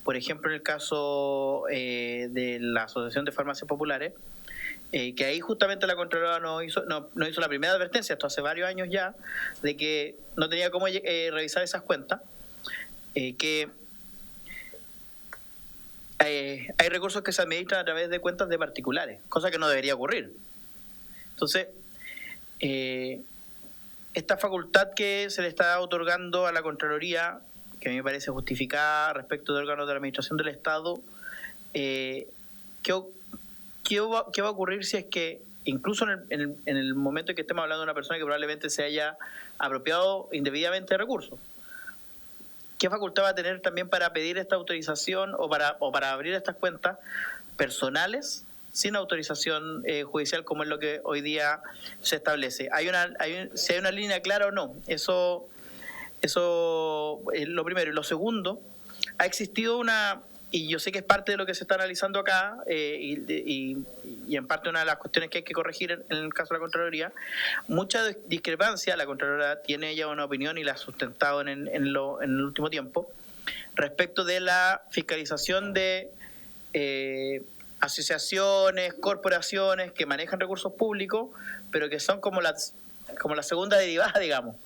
por ejemplo en el caso de la Asociación de Farmacias Populares, que ahí justamente la Contralora no hizo la primera advertencia, esto hace varios años ya, de que no tenía cómo revisar esas cuentas, que hay recursos que se administran a través de cuentas de particulares, cosa que no debería ocurrir. Entonces, esta facultad que se le está otorgando a la Contraloría, que a mí me parece justificada respecto de órganos de la Administración del Estado, ¿qué va a ocurrir si es que, incluso en el momento en que estemos hablando de una persona que probablemente se haya apropiado indebidamente de recursos? ¿Qué facultad va a tener también para pedir esta autorización o para abrir estas cuentas personales sin autorización judicial, como es lo que hoy día se establece? Si hay una línea clara o no, eso es lo primero. Y lo segundo, ha existido y yo sé que es parte de lo que se está analizando acá, y en parte una de las cuestiones que hay que corregir en el caso de la Contraloría, mucha discrepancia. La Contraloría tiene ya una opinión y la ha sustentado en el último tiempo, respecto de la fiscalización de asociaciones, corporaciones que manejan recursos públicos, pero que son como la segunda derivada, digamos.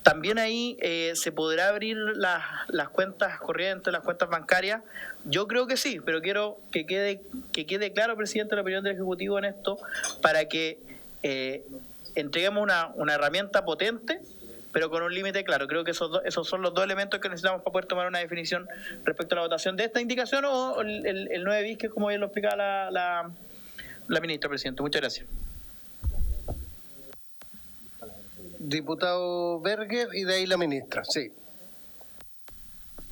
También ahí se podrá abrir las cuentas corrientes, las cuentas bancarias. Yo creo que sí, pero quiero que quede claro, presidente, la opinión del Ejecutivo en esto, para que entreguemos una herramienta potente, pero con un límite claro. Creo que esos son los dos elementos que necesitamos para poder tomar una definición respecto a la votación de esta indicación o el 9 bis, que como bien lo explicaba la ministra, presidente. Muchas gracias. Diputado Berger, y de ahí la ministra. Sí.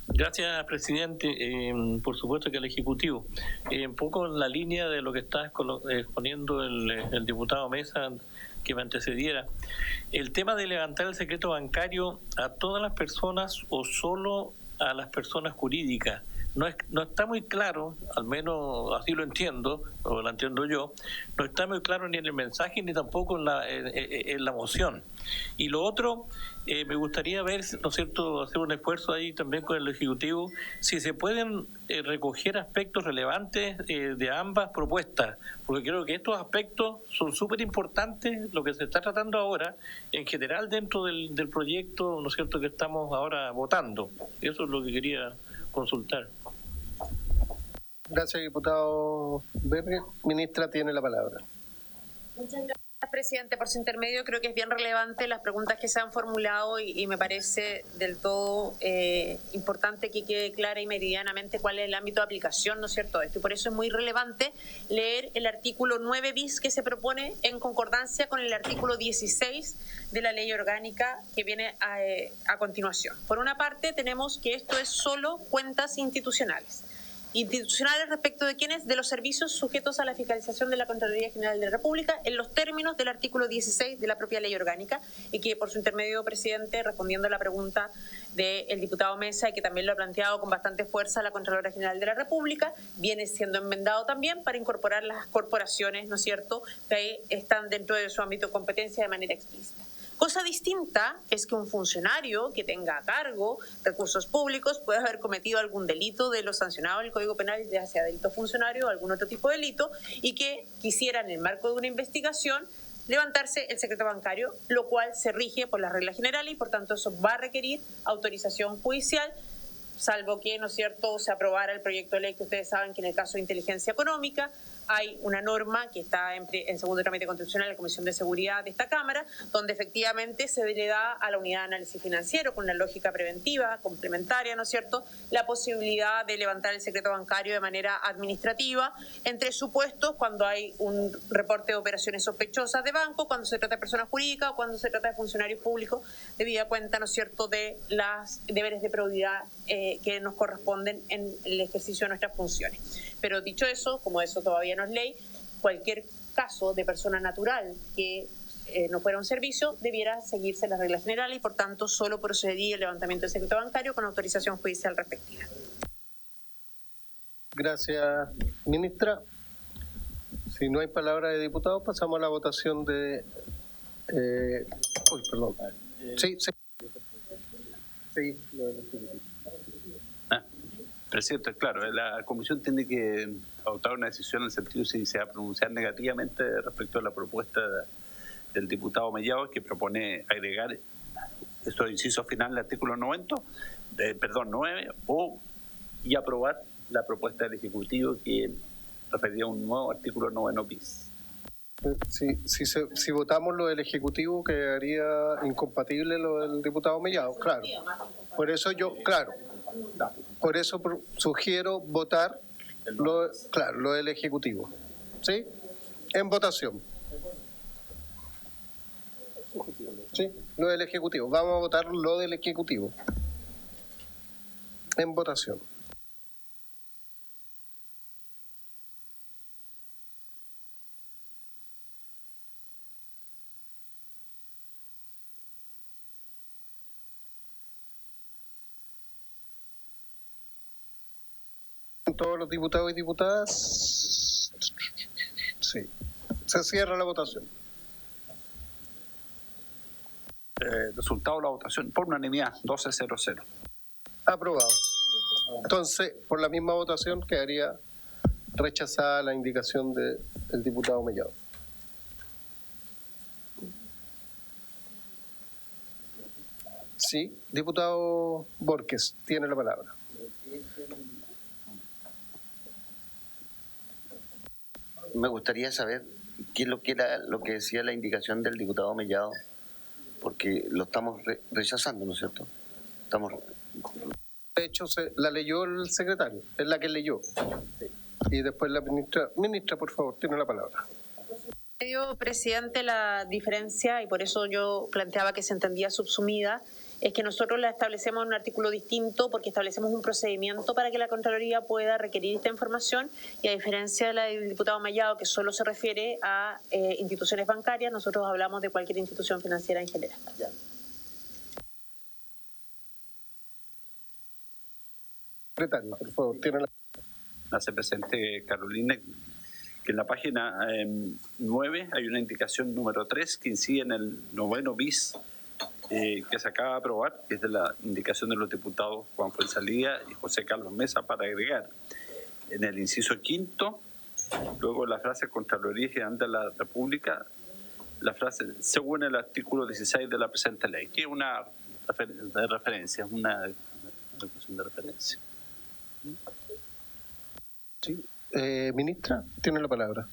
Gracias, presidente. Por supuesto que al Ejecutivo. Un poco en la línea de lo que está exponiendo el diputado Mesa, que me antecediera. El tema de levantar el secreto bancario a todas las personas o solo a las personas jurídicas. No está muy claro, al menos así lo entiendo, o lo entiendo yo, no está muy claro ni en el mensaje ni tampoco en la moción. Y lo otro, me gustaría ver, ¿no es cierto?, hacer un esfuerzo ahí también con el Ejecutivo, si se pueden recoger aspectos relevantes de ambas propuestas, porque creo que estos aspectos son súper importantes, lo que se está tratando ahora, en general dentro del proyecto, ¿no es cierto?, que estamos ahora votando. Eso es lo que quería consultar. Gracias, diputado Berger. Ministra, tiene la palabra. Muchas gracias, presidente, por su intermedio. Creo que es bien relevante las preguntas que se han formulado y me parece del todo importante que quede clara y meridianamente cuál es el ámbito de aplicación, ¿no es cierto?, de esto. Y por eso es muy relevante leer el artículo 9 bis que se propone en concordancia con el artículo 16 de la ley orgánica que viene a continuación. Por una parte, tenemos que esto es solo cuentas institucionales. Institucionales respecto de quiénes, de los servicios sujetos a la fiscalización de la Contraloría General de la República en los términos del artículo 16 de la propia ley orgánica, y que por su intermedio, presidente, respondiendo a la pregunta del diputado Mesa, y que también lo ha planteado con bastante fuerza la Contraloría General de la República, viene siendo enmendado también para incorporar las corporaciones, ¿no es cierto?, que están dentro de su ámbito de competencia de manera explícita. Cosa distinta es que un funcionario que tenga a cargo recursos públicos pueda haber cometido algún delito de lo sancionado en el Código Penal, ya sea delito funcionario o algún otro tipo de delito, y que quisiera, en el marco de una investigación, levantarse el secreto bancario, lo cual se rige por las reglas generales y por tanto eso va a requerir autorización judicial, salvo que, ¿no es cierto?, se aprobara el proyecto de ley que ustedes saben que en el caso de inteligencia económica hay una norma que está en segundo trámite constitucional en la Comisión de Seguridad de esta Cámara, donde efectivamente se le da a la unidad de análisis financiero, con una lógica preventiva, complementaria, ¿no es cierto?, la posibilidad de levantar el secreto bancario de manera administrativa, entre supuestos cuando hay un reporte de operaciones sospechosas de banco, cuando se trata de personas jurídicas o cuando se trata de funcionarios públicos, debida cuenta, ¿no es cierto?, de los deberes de probidad que nos corresponden en el ejercicio de nuestras funciones. Pero dicho eso, como eso todavía no es ley, cualquier caso de persona natural que no fuera un servicio debiera seguirse las reglas generales y por tanto solo procedería el levantamiento del secreto bancario con autorización judicial respectiva. Gracias, ministra. Si no hay palabra de diputados, pasamos a la votación de... Sí, sí. Sí, lo del Ejecutivo. Presidente, claro, la Comisión tiene que adoptar una decisión en el sentido si se va a pronunciar negativamente respecto a la propuesta del diputado Mellado, que propone agregar estos incisos finales del artículo 9, y aprobar la propuesta del Ejecutivo que referiría a un nuevo artículo 9 bis. Si votamos lo del Ejecutivo, quedaría incompatible lo del diputado Mellado, claro. Por eso sugiero votar lo del Ejecutivo. ¿Sí? En votación. Sí, lo del Ejecutivo. Vamos a votar lo del Ejecutivo. En votación. Todos los diputados y diputadas. Sí. Se cierra la votación. Resultado de la votación por unanimidad, 12-0-0. Aprobado. Entonces, por la misma votación quedaría rechazada la indicación del diputado Mellado. Sí, diputado Borges, tiene la palabra. Me gustaría saber qué es lo que era lo que decía la indicación del diputado Mellado, porque lo estamos rechazando, ¿no es cierto? De hecho, la leyó el secretario, es la que leyó. Y después la ministra. Ministra, por favor, tiene la palabra. Presidente, la diferencia, y por eso yo planteaba que se entendía subsumida, es que nosotros la establecemos en un artículo distinto porque establecemos un procedimiento para que la Contraloría pueda requerir esta información, y a diferencia de la del diputado Mellado, que solo se refiere a instituciones bancarias, nosotros hablamos de cualquier institución financiera en general. Secretario, por favor, tiene la palabra. Hace presente Carolina que en la página 9 hay una indicación número 3 que incide en el 9 bis que se acaba de aprobar, que es de la indicación de los diputados Juan Fuenzalía y José Carlos Mesa, para agregar en el inciso 5, luego la frase Contraloría General de la República, la frase según el artículo 16 de la presente ley, que es una referencia, una cuestión de referencia. Sí. Ministra, tiene la palabra.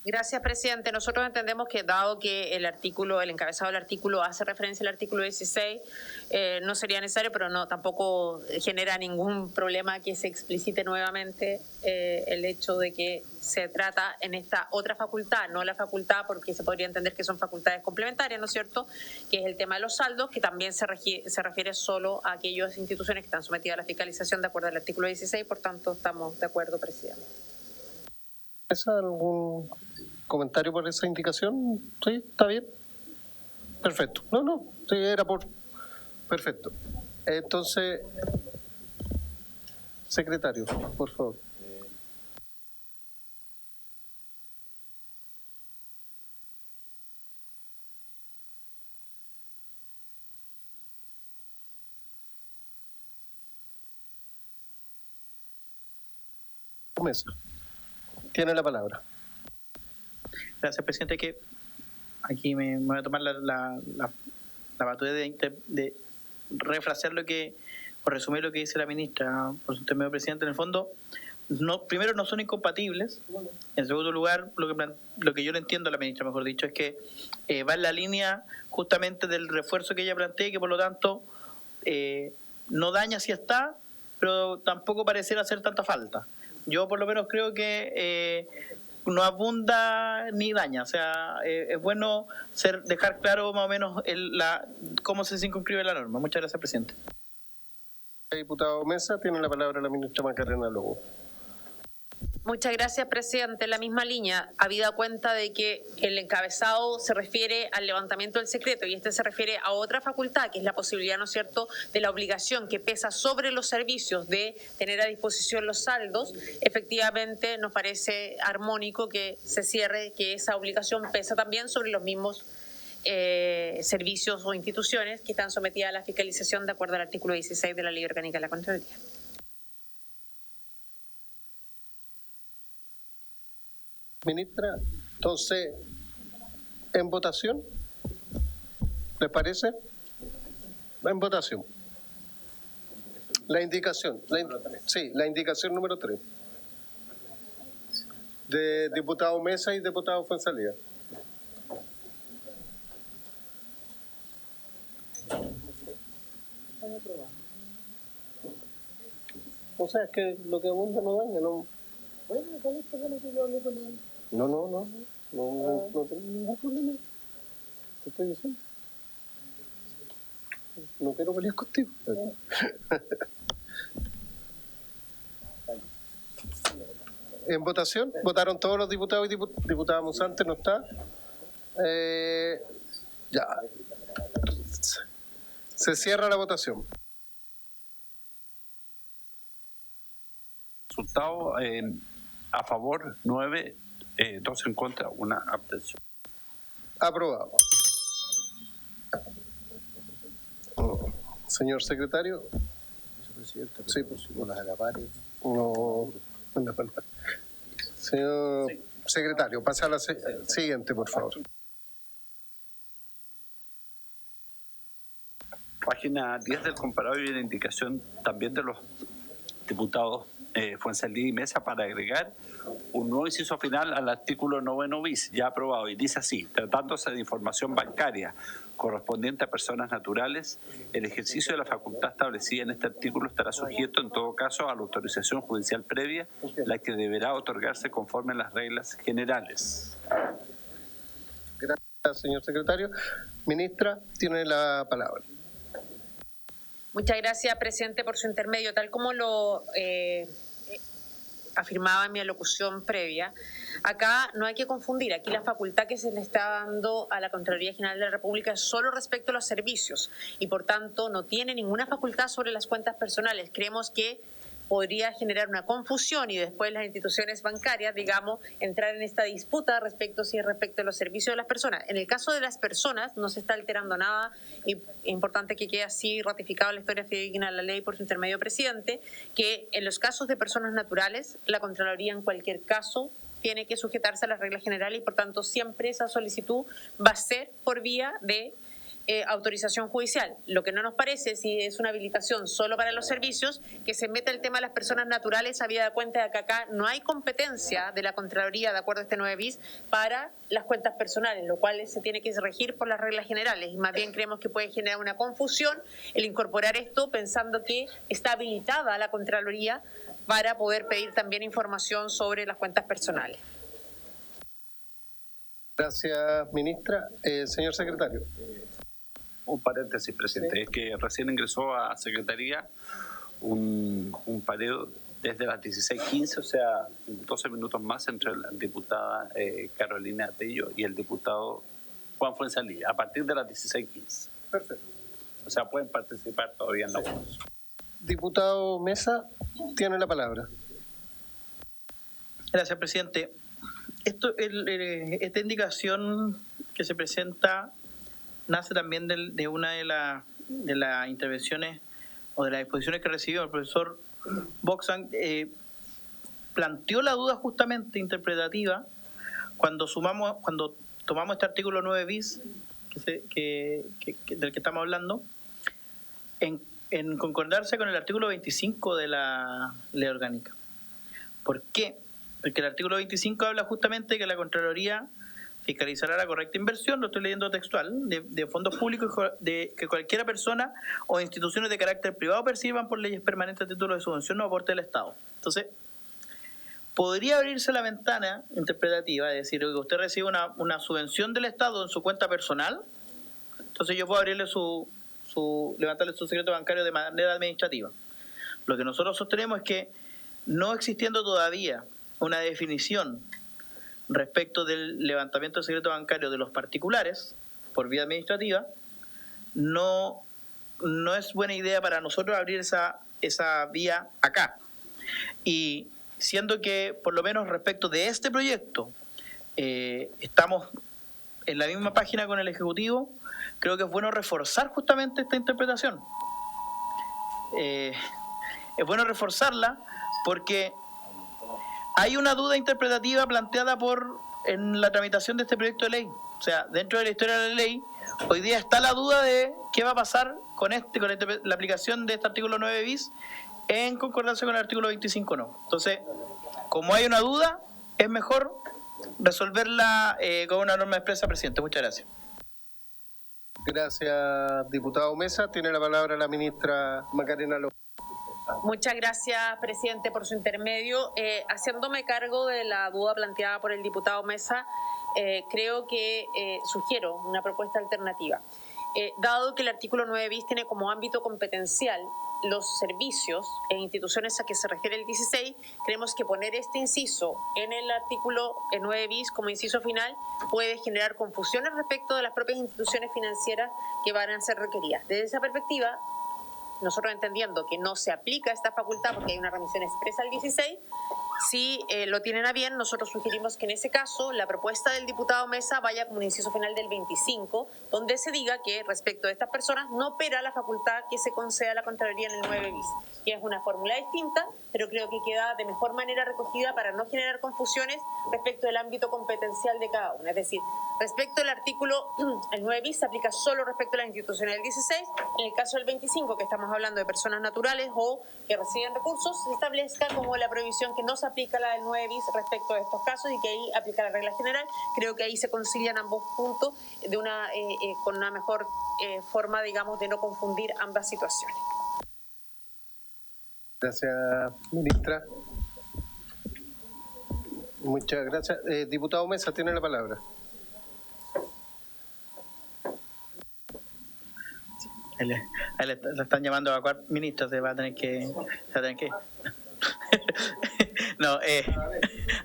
Gracias, presidente. Nosotros entendemos que, dado que el encabezado del artículo hace referencia al artículo 16, no sería necesario, pero no tampoco genera ningún problema que se explicite nuevamente el hecho de que se trata en esta otra facultad, no la facultad, porque se podría entender que son facultades complementarias, ¿no es cierto?, que es el tema de los saldos, que también se refiere solo a aquellas instituciones que están sometidas a la fiscalización de acuerdo al artículo 16, por tanto, estamos de acuerdo, presidente. ¿Algún comentario por esa indicación? ¿Sí? ¿Está bien? Perfecto. No, sí, era por... Perfecto. Entonces, secretario, por favor. Mesa. Tiene la palabra. Gracias, presidente. Que aquí me voy a tomar la batuta de refrasear o resumir lo que dice la ministra, por su intermedio, presidente. En el fondo, primero, no son incompatibles. En segundo lugar, lo que yo le entiendo a la ministra, mejor dicho, es que va en la línea justamente del refuerzo que ella plantea, y que por lo tanto no daña si está, pero tampoco pareciera hacer tanta falta. Yo por lo menos creo que no abunda ni daña. O sea, es bueno dejar claro más o menos cómo se circunscribe la norma. Muchas gracias, presidente. Diputado Mesa, tiene la palabra la ministra Macarena Lobo. Muchas gracias, presidente. En la misma línea, habida cuenta de que el encabezado se refiere al levantamiento del secreto y este se refiere a otra facultad, que es la posibilidad, ¿no es cierto?, de la obligación que pesa sobre los servicios de tener a disposición los saldos, efectivamente nos parece armónico que se cierre que esa obligación pesa también sobre los mismos servicios o instituciones que están sometidas a la fiscalización de acuerdo al artículo 16 de la Ley Orgánica de la Contraloría. Ministra, entonces, ¿en votación? ¿Les parece? En votación. La indicación, la indicación número 3. De diputado Mesa y diputado Fuenzalía. O sea, es que lo que abunda no daña, ¿no? Bueno, con esto bueno que yo hablé con él. No tengo ningún problema. Te estoy diciendo. No quiero pelear contigo. En votación, votaron todos los diputados y diputada Musante, no está. Ya. Se cierra la votación. Resultado, a favor 9, 2 en contra, 1 abstención. Aprobado. Señor secretario. Vicepresidente. Sí, pues no las acapares. No. Señor secretario, pasa a la siguiente, por favor. Página 10 del comparado y la indicación también de los diputados Fuenzalía y Mesa para agregar un nuevo inciso final al artículo 9 bis, ya aprobado, y dice así: tratándose de información bancaria correspondiente a personas naturales, el ejercicio de la facultad establecida en este artículo estará sujeto en todo caso a la autorización judicial previa, la que deberá otorgarse conforme a las reglas generales. Gracias, señor secretario. Ministra, tiene la palabra. Muchas gracias, presidente, por su intermedio. Tal como lo afirmaba en mi alocución previa, acá no hay que confundir. Aquí la facultad que se le está dando a la Contraloría General de la República es solo respecto a los servicios y, por tanto, no tiene ninguna facultad sobre las cuentas personales. Creemos que podría generar una confusión y después las instituciones bancarias, digamos, entrar en esta disputa respecto a los servicios de las personas. En el caso de las personas no se está alterando nada y es importante que quede así ratificado la historia fidedigna de la ley por su intermedio, presidente, que en los casos de personas naturales, la Contraloría en cualquier caso tiene que sujetarse a las reglas generales y, por tanto, siempre esa solicitud va a ser por vía de autorización judicial. Lo que no nos parece, si es una habilitación solo para los servicios, que se meta el tema de las personas naturales, habida cuenta de que acá no hay competencia de la Contraloría, de acuerdo a este 9 bis, para las cuentas personales, lo cual se tiene que regir por las reglas generales. Y más bien creemos que puede generar una confusión el incorporar esto pensando que está habilitada la Contraloría para poder pedir también información sobre las cuentas personales. Gracias, ministra. Señor secretario. Un paréntesis, presidente, es que recién ingresó a Secretaría un pareo desde las 16:15, o sea, 12 minutos más entre la diputada Carolina Tello y el diputado Juan Fuenzalía, a partir de las 16:15. Perfecto. O sea, pueden participar todavía en la votación. Diputado Mesa, tiene la palabra. Gracias, presidente. Esta indicación que se presenta nace también de una de las intervenciones o de las exposiciones que recibió el profesor Boxan. Planteó la duda justamente interpretativa cuando tomamos este artículo 9 bis del que estamos hablando, en concordarse con el artículo 25 de la Ley Orgánica. ¿Por qué? Porque el artículo 25 habla justamente de que la Contraloría fiscalizará la correcta inversión, lo estoy leyendo textual, de fondos públicos de que cualquiera persona o instituciones de carácter privado perciban por leyes permanentes a título de subvención o aporte del Estado. Entonces, podría abrirse la ventana interpretativa, es decir, que usted recibe una subvención del Estado en su cuenta personal, entonces yo puedo abrirle levantarle su secreto bancario de manera administrativa. Lo que nosotros sostenemos es que, no existiendo todavía una definición respecto del levantamiento del secreto bancario de los particulares por vía administrativa, no es buena idea para nosotros abrir esa vía acá. Y siendo que, por lo menos respecto de este proyecto, estamos en la misma página con el Ejecutivo, creo que es bueno reforzar justamente esta interpretación. Es bueno reforzarla porque hay una duda interpretativa planteada en la tramitación de este proyecto de ley. O sea, dentro de la historia de la ley, hoy día está la duda de qué va a pasar con la aplicación de este artículo 9 bis en concordancia con el artículo 25 no. Entonces, como hay una duda, es mejor resolverla con una norma expresa, presidente. Muchas gracias. Gracias, diputado Mesa. Tiene la palabra la ministra Macarena López. Muchas gracias, presidente, por su intermedio. Haciéndome cargo de la duda planteada por el diputado Mesa, creo que sugiero una propuesta alternativa. Dado que el artículo 9 bis tiene como ámbito competencial los servicios e instituciones a que se refiere el 16, creemos que poner este inciso en el artículo 9 bis como inciso final puede generar confusiones respecto de las propias instituciones financieras que van a ser requeridas. Desde esa perspectiva, nosotros entendiendo que no se aplica esta facultad porque hay una remisión expresa al 16, si lo tienen a bien, nosotros sugerimos que en ese caso la propuesta del diputado Mesa vaya como un inciso final del 25, donde se diga que respecto de estas personas no opera la facultad que se conceda a la Contraloría en el 9 bis, que es una fórmula distinta, pero creo que queda de mejor manera recogida para no generar confusiones respecto del ámbito competencial de cada una. Es decir, respecto al artículo, el 9 bis se aplica solo respecto a las instituciones del 16, en el caso del 25, que estamos hablando de personas naturales o que reciben recursos, se establezca como la prohibición que no se aplica la del 9 bis respecto a estos casos y que ahí aplica la regla general. Creo que ahí se concilian ambos puntos de con una mejor forma, digamos, de no confundir ambas situaciones. Gracias, ministra. Muchas gracias. Diputado Mesa, tiene la palabra. Ahí le están llamando a evacuar, ministro, se va a tener que no,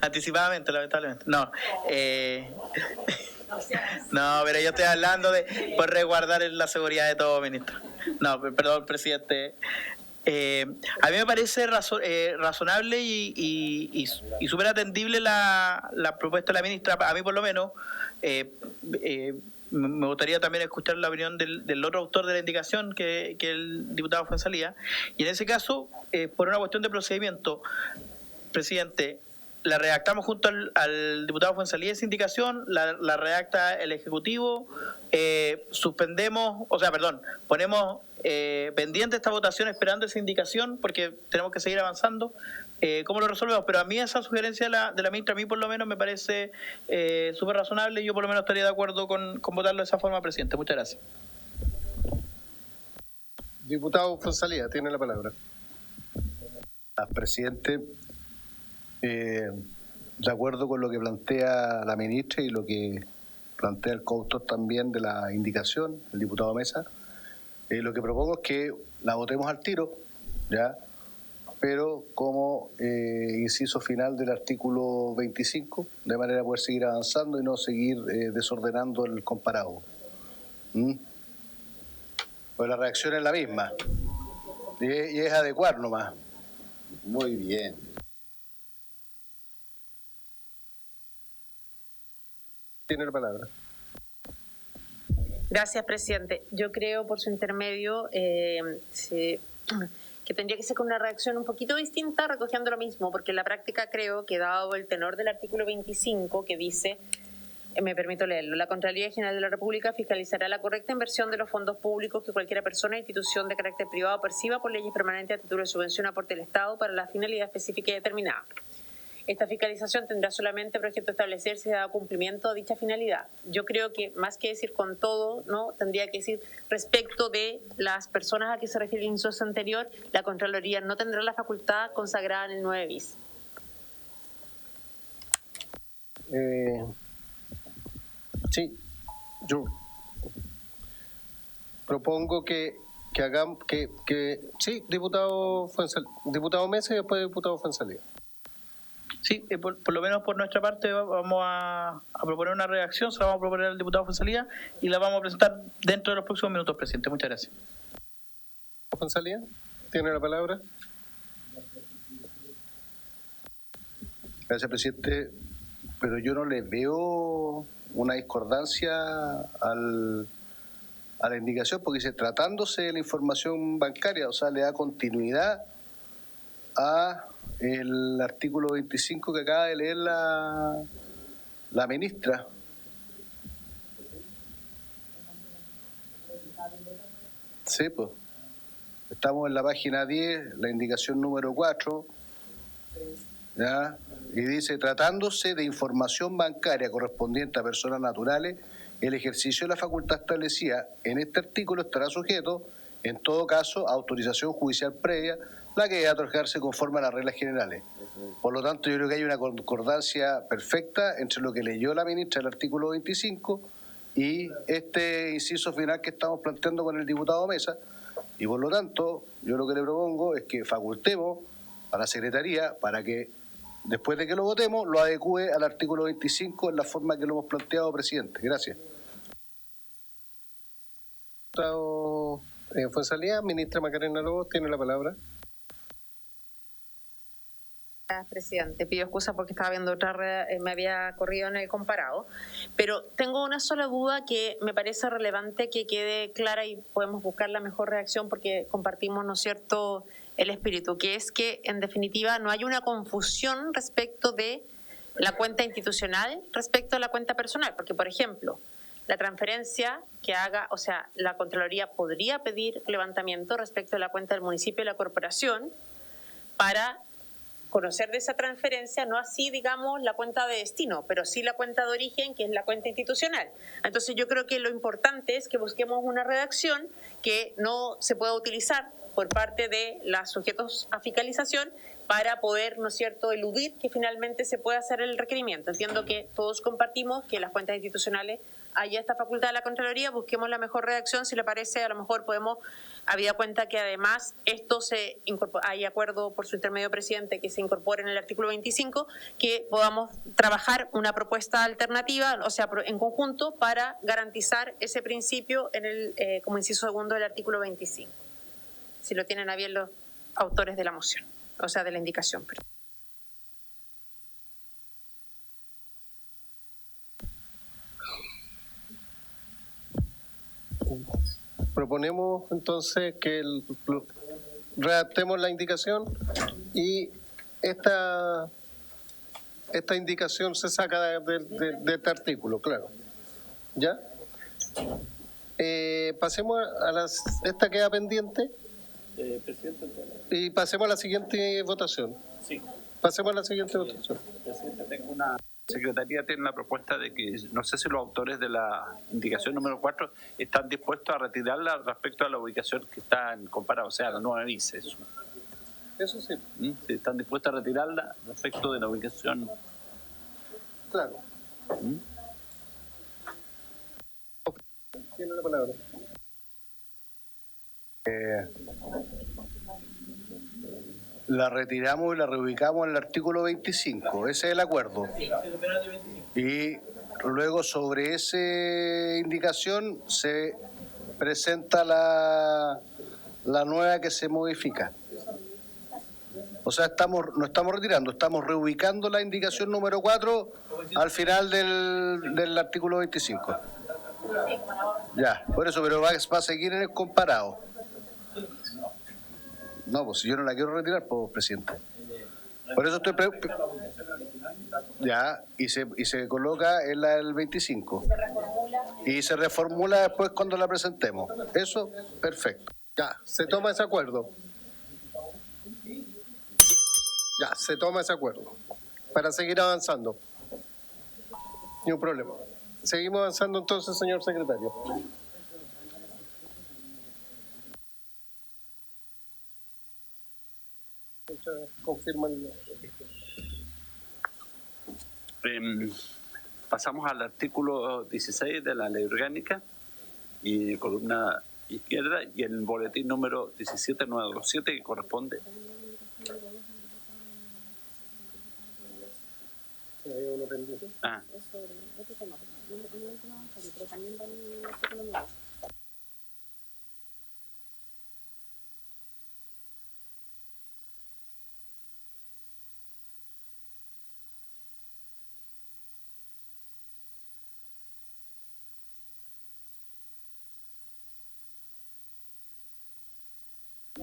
anticipadamente, lamentablemente. No, no, pero yo estoy hablando por resguardar la seguridad de todo, ministro. No, perdón, presidente. A mí me parece razonable y súper atendible la propuesta de la ministra. A mí, por lo menos, me gustaría también escuchar la opinión del otro autor de la indicación, que el diputado Fuenzalía. Y en ese caso, por una cuestión de procedimiento, presidente, la redactamos junto al diputado Fuenzalía esa indicación, la redacta el Ejecutivo, ponemos pendiente esta votación esperando esa indicación porque tenemos que seguir avanzando. ¿Cómo lo resolvemos? Pero a mí esa sugerencia de la ministra, a mí por lo menos me parece súper razonable y yo por lo menos estaría de acuerdo con votarlo de esa forma, presidente. Muchas gracias. Diputado Fuenzalía, tiene la palabra. Presidente, de acuerdo con lo que plantea la ministra y lo que plantea el coautor también de la indicación, el diputado Mesa, lo que propongo es que la votemos al tiro, ¿ya? Pero como inciso final del artículo 25, de manera a poder seguir avanzando y no seguir desordenando el comparado. Pues la reacción es la misma y es adecuar nomás. Muy bien. Tiene la palabra. Gracias, presidente. Yo creo, por su intermedio, que tendría que ser con una reacción un poquito distinta, recogiendo lo mismo, porque en la práctica creo que, dado el tenor del artículo 25, que dice, me permito leerlo, la Contraloría General de la República fiscalizará la correcta inversión de los fondos públicos que cualquier persona o institución de carácter privado perciba por leyes permanentes a título de subvención o aporte del Estado para la finalidad específica y determinada. Esta fiscalización tendrá solamente por objeto establecer si da cumplimiento a dicha finalidad. Yo creo que más que decir con todo, no tendría que decir respecto de las personas a que se refiere el inciso anterior, la Contraloría no tendrá la facultad consagrada en el 9 bis. Sí, yo propongo que hagamos sí, diputado Mesa y después diputado Fuenzalía. Sí, por lo menos por nuestra parte vamos a proponer una redacción, se la vamos a proponer al diputado Fuenzalía y la vamos a presentar dentro de los próximos minutos, presidente. Muchas gracias. Fuenzalía, tiene la palabra. Gracias, presidente. Pero yo no les veo una discordancia a la indicación, porque dice tratándose de la información bancaria, o sea, le da continuidad a el artículo 25 que acaba de leer la ministra. Sí, pues. Estamos en la página 10, la indicación número 4, ¿ya? Y dice, tratándose de información bancaria correspondiente a personas naturales, el ejercicio de la facultad establecida en este artículo estará sujeto, en todo caso, a autorización judicial previa, la que debe otorgarse conforme a las reglas generales. Por lo tanto, yo creo que hay una concordancia perfecta entre lo que leyó la ministra del artículo 25 y este inciso final que estamos planteando con el diputado Mesa. Y por lo tanto, yo lo que le propongo es que facultemos a la Secretaría para que, después de que lo votemos, lo adecue al artículo 25 en la forma que lo hemos planteado, presidente. Gracias. Diputado Fuenzalía, ministra Macarena Lobos, tiene la palabra. Gracias, presidente. Pido excusa porque estaba viendo me había corrido en el comparado, pero tengo una sola duda que me parece relevante que quede clara y podemos buscar la mejor reacción porque compartimos, ¿no es cierto?, el espíritu, que es que en definitiva no hay una confusión respecto de la cuenta institucional respecto a la cuenta personal, porque por ejemplo, la transferencia que haga, o sea, la Contraloría podría pedir levantamiento respecto a la cuenta del municipio y la corporación para conocer de esa transferencia, no así, digamos, la cuenta de destino, pero sí la cuenta de origen, que es la cuenta institucional. Entonces yo creo que lo importante es que busquemos una redacción que no se pueda utilizar por parte de los sujetos a fiscalización para poder, ¿no es cierto?, eludir que finalmente se pueda hacer el requerimiento. Entiendo que todos compartimos que las cuentas institucionales haya esta facultad de la Contraloría, busquemos la mejor redacción, si le parece, a lo mejor podemos, habida cuenta que además esto se incorpora, hay acuerdo por su intermedio, presidente, que se incorpore en el artículo 25, que podamos trabajar una propuesta alternativa, o sea, en conjunto, para garantizar ese principio en el como inciso segundo del artículo 25, si lo tienen a bien los autores de la moción, o sea, de la indicación. Proponemos entonces que redactemos la indicación y esta indicación se saca de este artículo, claro. ¿Ya? Pasemos a esta queda pendiente y pasemos a la siguiente votación. Sí. Pasemos a la siguiente votación. Presidente, tengo una... Secretaría tiene la propuesta de que, no sé si los autores de la indicación número 4 están dispuestos a retirarla respecto a la ubicación que está en comparado, o sea, la nueva vice. Eso sí. Sí, están dispuestos a retirarla respecto de la ubicación. Claro. Tiene la palabra. La retiramos y la reubicamos en el artículo 25, ese es el acuerdo. Y luego sobre esa indicación se presenta la nueva que se modifica. O sea, no estamos retirando, estamos reubicando la indicación número 4 al final del artículo 25. Ya, por eso, pero va a seguir en el comparado. No, pues yo no la quiero retirar, pues, presidente. Por eso estoy... Ya, y se coloca en la del 25. Y se reformula después cuando la presentemos. Eso, perfecto. Ya, se toma ese acuerdo. Ya, se toma ese acuerdo. Para seguir avanzando. Ni un problema. Seguimos avanzando entonces, señor secretario. Confirman. Pasamos al artículo 16 de la ley orgánica y columna izquierda y el boletín número 17927 que corresponde. Ah.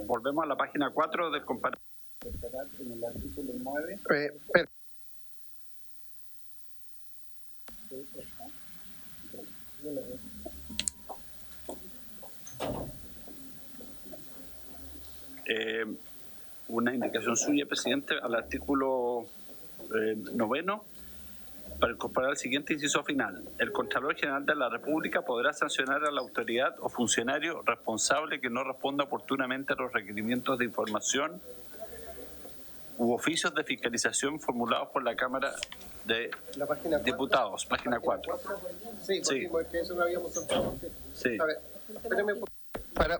Volvemos a la página 4 del comparativo. En el artículo 9. Una indicación suya, presidente, al artículo 9, para incorporar el siguiente inciso final. El Contralor General de la República podrá sancionar a la autoridad o funcionario responsable que no responda oportunamente a los requerimientos de información u oficios de fiscalización formulados por la Cámara de Diputados, página 4. Sí, porque eso lo habíamos soltado. Sí. A ver, espéreme,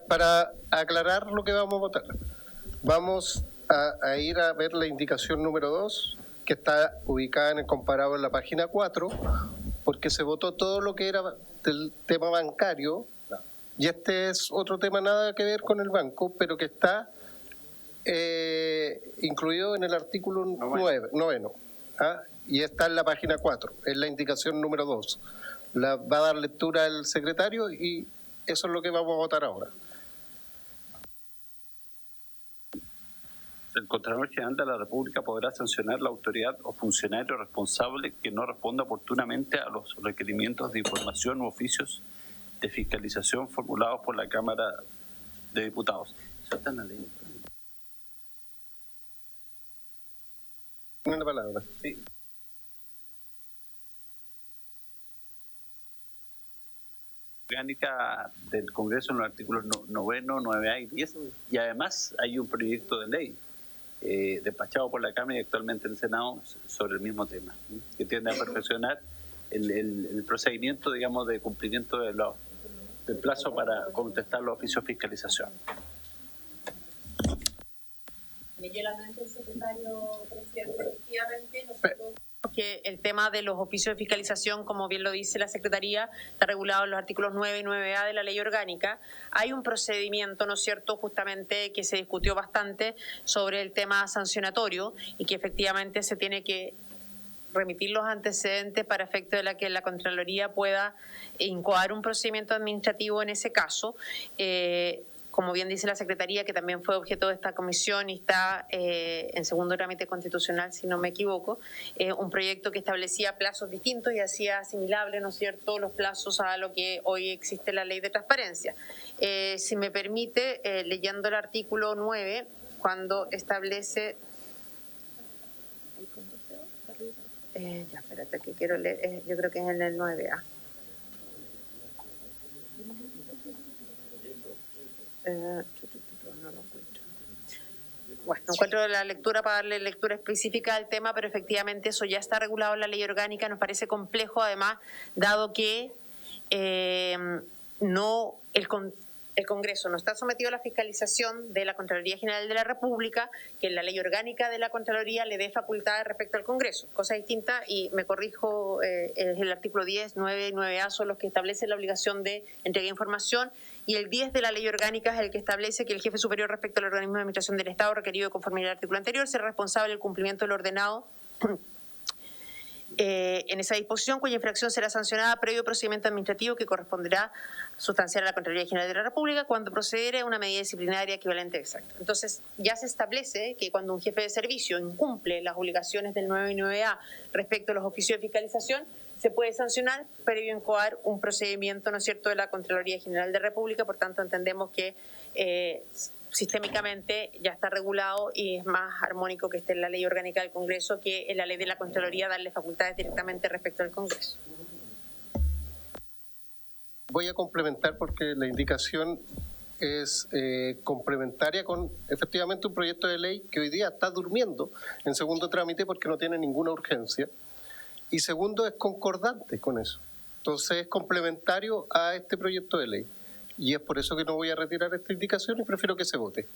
para aclarar lo que vamos a votar. Vamos a ir a ver la indicación número 2, que está ubicada en el comparado en la página 4, porque se votó todo lo que era del tema bancario, y este es otro tema nada que ver con el banco, pero que está incluido en el artículo 9, y está en la página 4, es la indicación número 2. La va a dar lectura el secretario y eso es lo que vamos a votar ahora. El Contralor General de la República podrá sancionar la autoridad o funcionario responsable que no responda oportunamente a los requerimientos de información u oficios de fiscalización formulados por la Cámara de Diputados. Eso está en la ley. Tiene la palabra. Sí. Orgánica del Congreso en los artículos 9, 9A y 10, y además hay un proyecto de ley despachado por la Cámara y actualmente en el Senado sobre el mismo tema, que tiende a perfeccionar el procedimiento, digamos, de cumplimiento del plazo para contestar los oficios de fiscalización. Leyó la mente el secretario, presidente. Efectivamente, nosotros que el tema de los oficios de fiscalización, como bien lo dice la Secretaría, está regulado en los artículos 9 y 9A de la Ley Orgánica. Hay un procedimiento, ¿no es cierto?, justamente que se discutió bastante sobre el tema sancionatorio y que efectivamente se tiene que remitir los antecedentes para efecto de la que la Contraloría pueda incoar un procedimiento administrativo en ese caso. Como bien dice la Secretaría, que también fue objeto de esta comisión y está en segundo trámite constitucional, si no me equivoco, un proyecto que establecía plazos distintos y hacía asimilable, ¿no es cierto?, los plazos a lo que hoy existe la Ley de Transparencia. Si me permite, leyendo el artículo 9, cuando establece... ya, espérate, que quiero leer, yo creo que es en el 9A. No lo encuentro. Bueno, no encuentro la lectura para darle lectura específica al tema, pero efectivamente eso ya está regulado en la Ley Orgánica. Nos parece complejo, además, dado que el Congreso no está sometido a la fiscalización de la Contraloría General de la República, que en la Ley Orgánica de la Contraloría le dé facultades respecto al Congreso. Cosa distinta, y me corrijo, es el artículo 10, 9 y 9A son los que establecen la obligación de entregar información, y el 10 de la Ley Orgánica es el que establece que el jefe superior respecto al organismo de administración del Estado requerido de conformidad al artículo anterior será responsable del cumplimiento del ordenado en esa disposición, cuya infracción será sancionada previo procedimiento administrativo que corresponderá sustanciar a la Contraloría General de la República cuando procediere una medida disciplinaria equivalente exacta. Entonces, ya se establece que cuando un jefe de servicio incumple las obligaciones del 9 y 9A respecto a los oficios de fiscalización, se puede sancionar previo incoar un procedimiento, ¿no es cierto?, de la Contraloría General de la República. Por tanto, entendemos que sistémicamente ya está regulado y es más armónico que esté en la Ley Orgánica del Congreso que en la Ley de la Contraloría darle facultades directamente respecto al Congreso. Voy a complementar porque la indicación es complementaria con efectivamente un proyecto de ley que hoy día está durmiendo en segundo trámite porque no tiene ninguna urgencia. Y segundo, es concordante con eso. Entonces es complementario a este proyecto de ley. Y es por eso que no voy a retirar esta indicación y prefiero que se vote.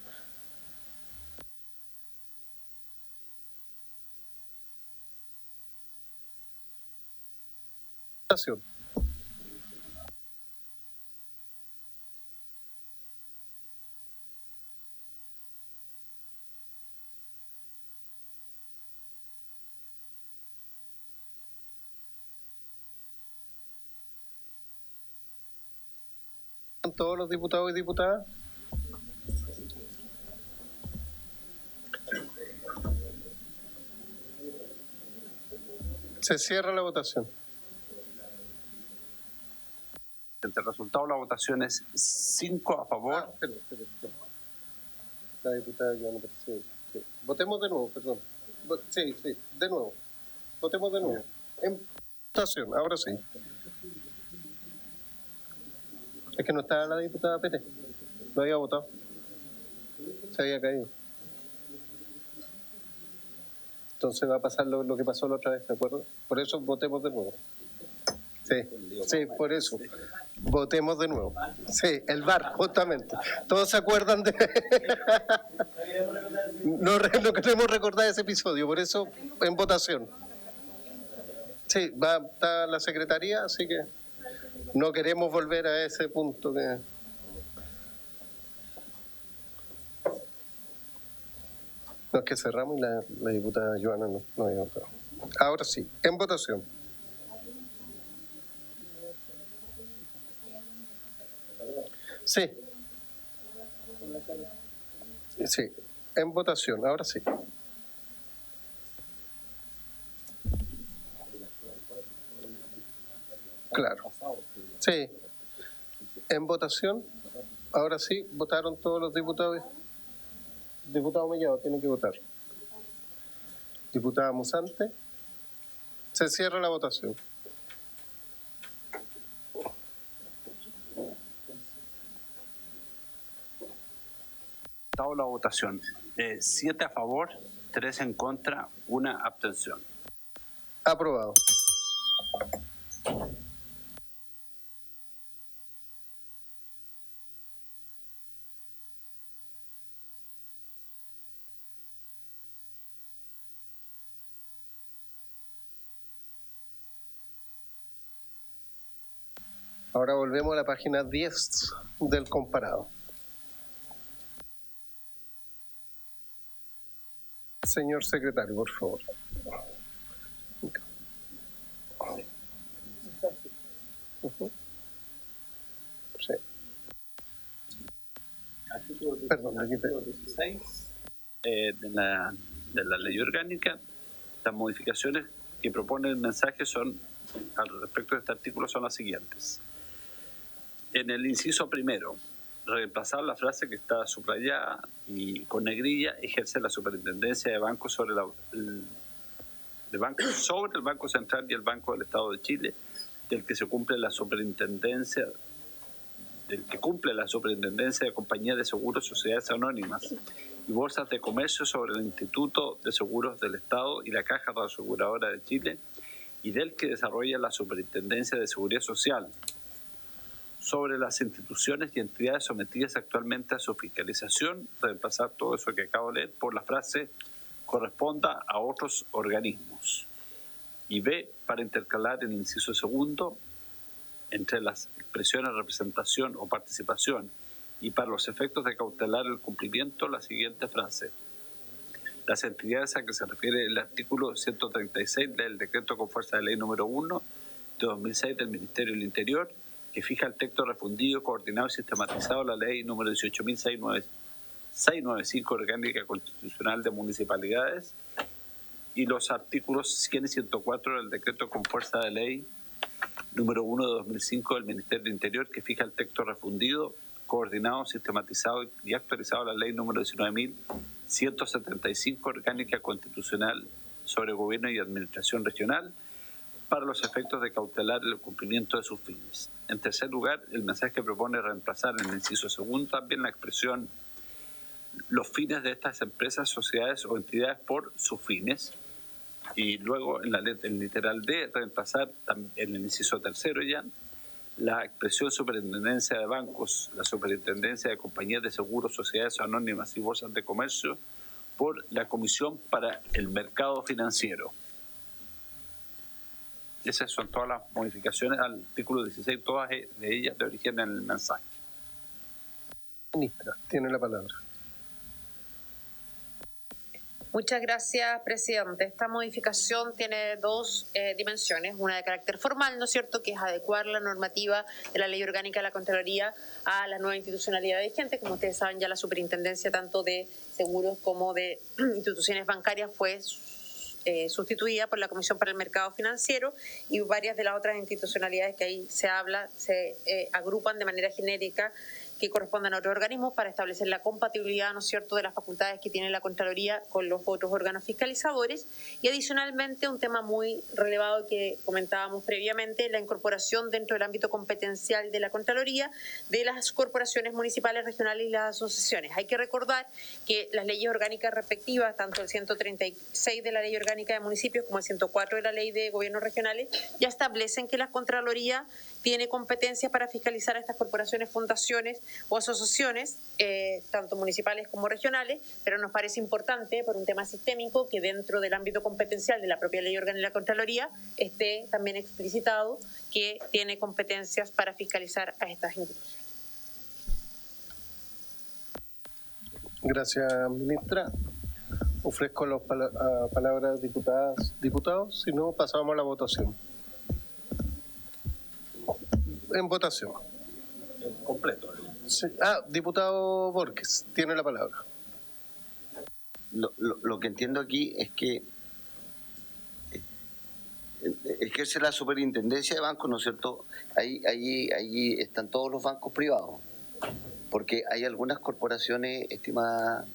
¿Todos los diputados y diputadas? Se cierra la votación. El resultado de la votación es 5 a favor. Espera. La diputada Joana Pérez. Sí. Votemos de nuevo, perdón. Sí, de nuevo. Votemos de nuevo. En votación, ahora sí. Es que no estaba la diputada Pérez. No había votado. Se había caído. Entonces va a pasar lo que pasó la otra vez, ¿de acuerdo? Por eso votemos de nuevo. Sí, por eso. Votemos de nuevo. Sí, el VAR, justamente. ¿Todos se acuerdan de...? No queremos recordar ese episodio, por eso en votación. Sí, está la secretaría, así que no queremos volver a ese punto que... No, es que cerramos y la diputada Joana no había votado. Ahora sí, en votación. Sí. Sí, en votación, ahora sí. Claro. Sí. En votación, ahora sí, votaron todos los diputados. Diputado Mellado tiene que votar. Diputada Musante. Se cierra la votación. La votación. 7 a favor, 3 en contra, 1 abstención. Aprobado. Ahora volvemos a la página 10 del comparado. Señor secretario, por favor. Sí. Perdón, aquí te... 16 de la ley orgánica, las modificaciones que propone el mensaje son, al respecto de este artículo, son las siguientes. En el inciso primero, reemplazar la frase que está subrayada y con negrilla: ejerce la superintendencia de bancos sobre el Banco Central y el Banco del Estado de Chile, del que cumple la superintendencia de compañías de seguros, sociedades anónimas y bolsas de comercio sobre el Instituto de Seguros del Estado y la Caja Reaseguradora de Chile, y del que desarrolla la Superintendencia de Seguridad Social sobre las instituciones y entidades sometidas actualmente a su fiscalización. Reemplazar todo eso que acabo de leer por la frase corresponda a otros organismos. Y B, para intercalar el inciso segundo entre las expresiones representación o participación y para los efectos de cautelar el cumplimiento, la siguiente frase: las entidades a que se refiere el artículo 136 del decreto con fuerza de ley número 1 de 2006 del Ministerio del Interior, que fija el texto refundido, coordinado y sistematizado la ley número 18.695 orgánica constitucional de municipalidades, y los artículos 100 y 104 del decreto con fuerza de ley número 1 de 2005 del Ministerio del Interior, que fija el texto refundido, coordinado, sistematizado y actualizado la ley número 19.175 orgánica constitucional sobre gobierno y administración regional, para los efectos de cautelar el cumplimiento de sus fines. En tercer lugar, el mensaje propone reemplazar en el inciso segundo también la expresión los fines de estas empresas, sociedades o entidades por sus fines, y luego en el literal D reemplazar en el inciso tercero ya la expresión superintendencia de bancos, la superintendencia de compañías de seguros, sociedades anónimas y bolsas de comercio por la Comisión para el Mercado Financiero. Esas son todas las modificaciones al artículo 16, todas de ellas de origen en el mensaje. Ministra, tiene la palabra. Muchas gracias, presidente. Esta modificación tiene dos dimensiones. Una de carácter formal, ¿no es cierto?, que es adecuar la normativa de la Ley Orgánica de la Contraloría a la nueva institucionalidad vigente. Como ustedes saben, ya la superintendencia tanto de seguros como de instituciones bancarias fue sustituida por la Comisión para el Mercado Financiero, y varias de las otras institucionalidades que ahí se habla se agrupan de manera genérica, que correspondan a otros organismos para establecer la compatibilidad, ¿no es cierto?, de las facultades que tiene la Contraloría con los otros órganos fiscalizadores. Y adicionalmente, un tema muy relevado que comentábamos previamente, la incorporación dentro del ámbito competencial de la Contraloría de las corporaciones municipales, regionales y las asociaciones. Hay que recordar que las leyes orgánicas respectivas, tanto el 136 de la Ley Orgánica de Municipios como el 104 de la Ley de Gobiernos Regionales, ya establecen que la Contraloría tiene competencias para fiscalizar a estas corporaciones, fundaciones o asociaciones, tanto municipales como regionales, pero nos parece importante, por un tema sistémico, que dentro del ámbito competencial de la propia Ley Orgánica de la Contraloría esté también explicitado que tiene competencias para fiscalizar a estas instituciones. Gracias, ministra. Ofrezco las palabras diputados, si no pasamos a la votación. En votación. Completo. Sí. Diputado Borges, tiene la palabra. Lo que entiendo aquí es que es la superintendencia de bancos, ¿no es cierto? Ahí están todos los bancos privados, porque hay algunas corporaciones, estimada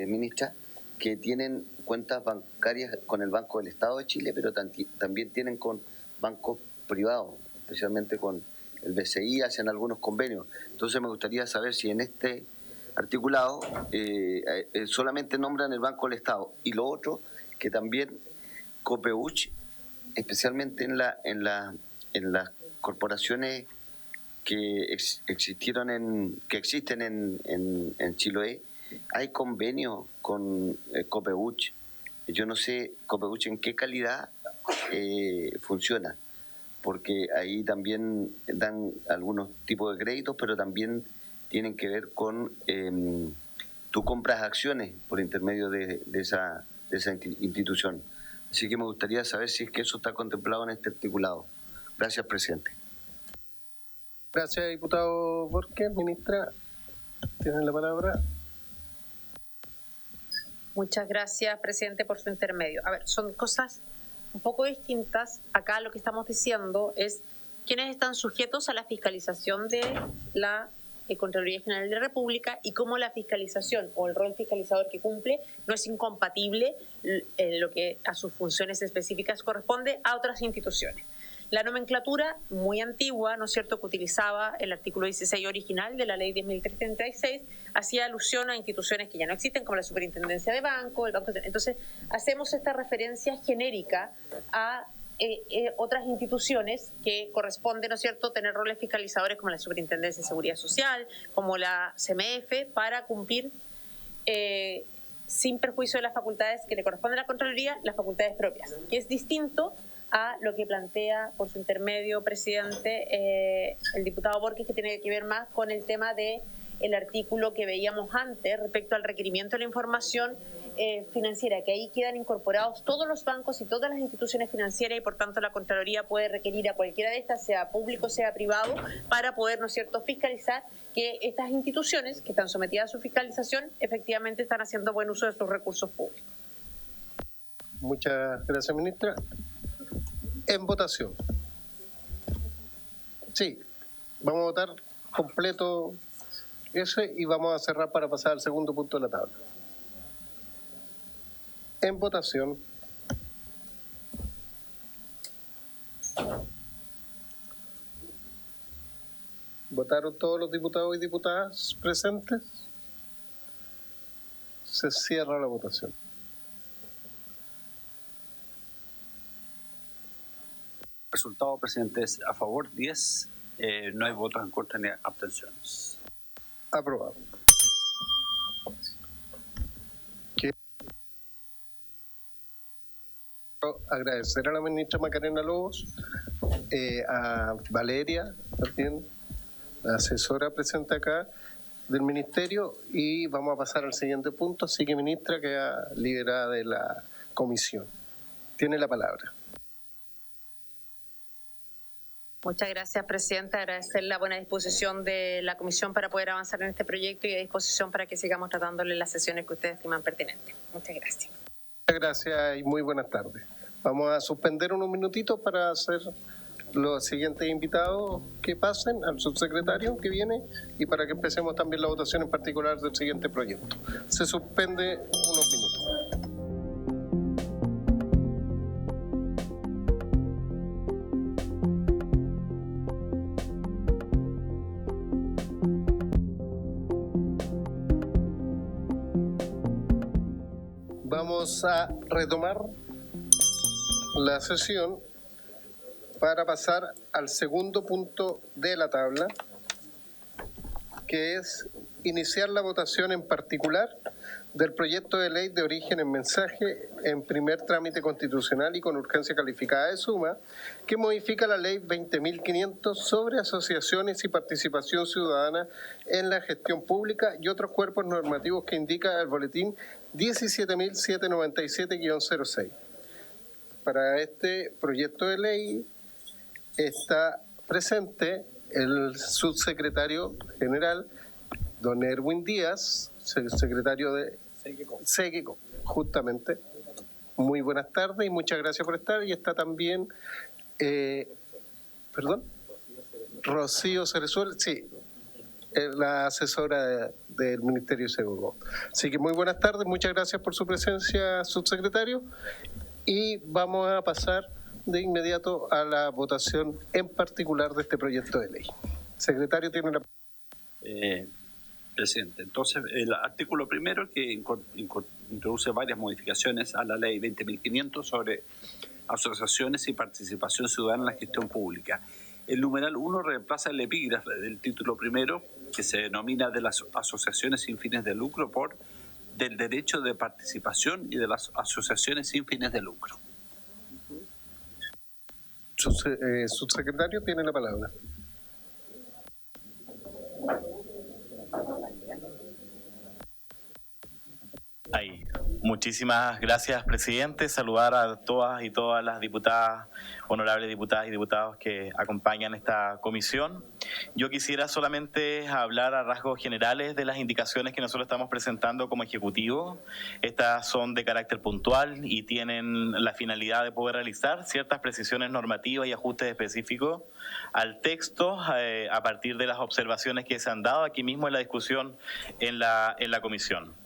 ministra, que tienen cuentas bancarias con el Banco del Estado de Chile, pero también tienen con bancos privados, especialmente con el BCI, hacen algunos convenios. Entonces me gustaría saber si en este articulado solamente nombran el Banco del Estado, y lo otro, que también Copeuch, especialmente en las corporaciones que existen en Chiloé, hay convenio con Copeuch. Yo no sé Copeuch en qué calidad funciona, porque ahí también dan algunos tipos de créditos, pero también tienen que ver con tú compras acciones por intermedio de esa institución. Así que me gustaría saber si es que eso está contemplado en este articulado. Gracias, presidente. Gracias, diputado Borges. Ministra, tiene la palabra. Muchas gracias, presidente, por su intermedio. A ver, son cosas un poco distintas. Acá lo que estamos diciendo es quiénes están sujetos a la fiscalización de la Contraloría General de la República y cómo la fiscalización o el rol fiscalizador que cumple no es incompatible en lo que a sus funciones específicas corresponde a otras instituciones. La nomenclatura muy antigua, ¿no es cierto?, que utilizaba el artículo 16 original de la ley 10.336, hacía alusión a instituciones que ya no existen, como la Superintendencia de Banco, el Banco. Entonces, hacemos esta referencia genérica a otras instituciones que corresponde, ¿no es cierto?, tener roles fiscalizadores como la Superintendencia de Seguridad Social, como la CMF, para cumplir sin perjuicio de las facultades que le corresponden a la Contraloría, las facultades propias, que es distinto a lo que plantea por su intermedio, presidente, el diputado Borges, que tiene que ver más con el tema de el artículo que veíamos antes respecto al requerimiento de la información financiera, que ahí quedan incorporados todos los bancos y todas las instituciones financieras, y por tanto la Contraloría puede requerir a cualquiera de estas, sea público, sea privado, para poder, ¿no es cierto?, fiscalizar que estas instituciones que están sometidas a su fiscalización efectivamente están haciendo buen uso de sus recursos públicos. Muchas gracias, ministra. En votación. Sí, vamos a votar completo ese y vamos a cerrar para pasar al segundo punto de la tabla. En votación. ¿Votaron todos los diputados y diputadas presentes? Se cierra la votación. Resultado, presidente, es a favor 10, no hay votos en contra ni abstenciones. Aprobado. Quiero agradecer a la ministra Macarena Lobos, a Valeria también, la asesora presente acá del ministerio, y vamos a pasar al siguiente punto. Así que, ministra, queda liberada de la comisión. Tiene la palabra. Muchas gracias, presidente. Agradecer la buena disposición de la comisión para poder avanzar en este proyecto y a disposición para que sigamos tratándole las sesiones que ustedes estiman pertinentes. Muchas gracias. Gracias y muy buenas tardes. Vamos a suspender unos minutitos para hacer los siguientes invitados que pasen, al subsecretario que viene, y para que empecemos también la votación en particular del siguiente proyecto. Se suspende unos minutos. Vamos a retomar la sesión para pasar al segundo punto de la tabla, que es iniciar la votación en particular del proyecto de ley de origen en mensaje en primer trámite constitucional y con urgencia calificada de suma, que modifica la ley 20.500 sobre asociaciones y participación ciudadana en la gestión pública y otros cuerpos normativos que indica el boletín 17.797-06. Para este proyecto de ley está presente el subsecretario general, don Erwin Díaz, secretario de SEGECO, justamente. Muy buenas tardes y muchas gracias por estar. Y está también, Rocío Cerezuela, sí, la asesora del Ministerio de SEGECO. Así que muy buenas tardes, muchas gracias por su presencia, subsecretario. Y vamos a pasar de inmediato a la votación en particular de este proyecto de ley. Secretario, tiene la Presidente, entonces el artículo primero que introduce varias modificaciones a la ley 20.500 sobre asociaciones y participación ciudadana en la gestión pública. El numeral 1 reemplaza el epígrafe del título primero, que se denomina de las asociaciones sin fines de lucro, por del derecho de participación y de las asociaciones sin fines de lucro. Subsecretario, tiene la palabra. Ahí. Muchísimas gracias, presidente. Saludar a todas y todas las diputadas, honorables diputadas y diputados que acompañan esta comisión. Yo quisiera solamente hablar a rasgos generales de las indicaciones que nosotros estamos presentando como Ejecutivo. Estas son de carácter puntual y tienen la finalidad de poder realizar ciertas precisiones normativas y ajustes específicos al texto a partir de las observaciones que se han dado aquí mismo en la discusión en la comisión.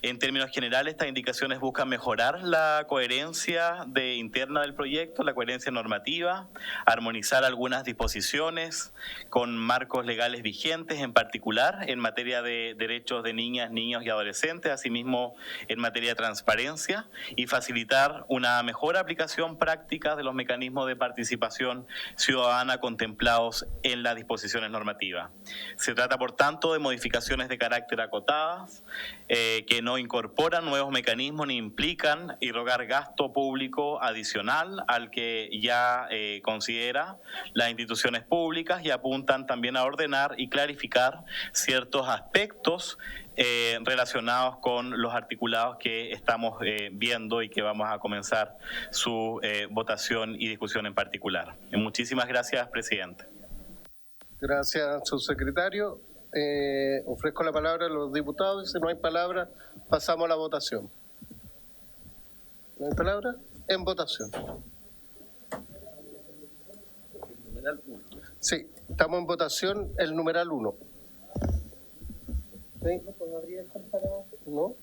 En términos generales, estas indicaciones buscan mejorar la coherencia interna del proyecto, la coherencia normativa, armonizar algunas disposiciones con marcos legales vigentes, en particular en materia de derechos de niñas, niños y adolescentes, asimismo en materia de transparencia, y facilitar una mejor aplicación práctica de los mecanismos de participación ciudadana contemplados en las disposiciones normativas. Se trata, por tanto, de modificaciones de carácter acotadas, que no incorporan nuevos mecanismos ni implican irrogar gasto público adicional al que ya considera las instituciones públicas, y apuntan también a ordenar y clarificar ciertos aspectos relacionados con los articulados que estamos viendo y que vamos a comenzar su votación y discusión en particular. Muchísimas gracias, presidente. Gracias, subsecretario. Ofrezco la palabra a los diputados y si no hay palabra, pasamos a la votación. ¿No hay palabra? En votación. Sí, estamos en votación el numeral 1. ¿Sí? ¿No?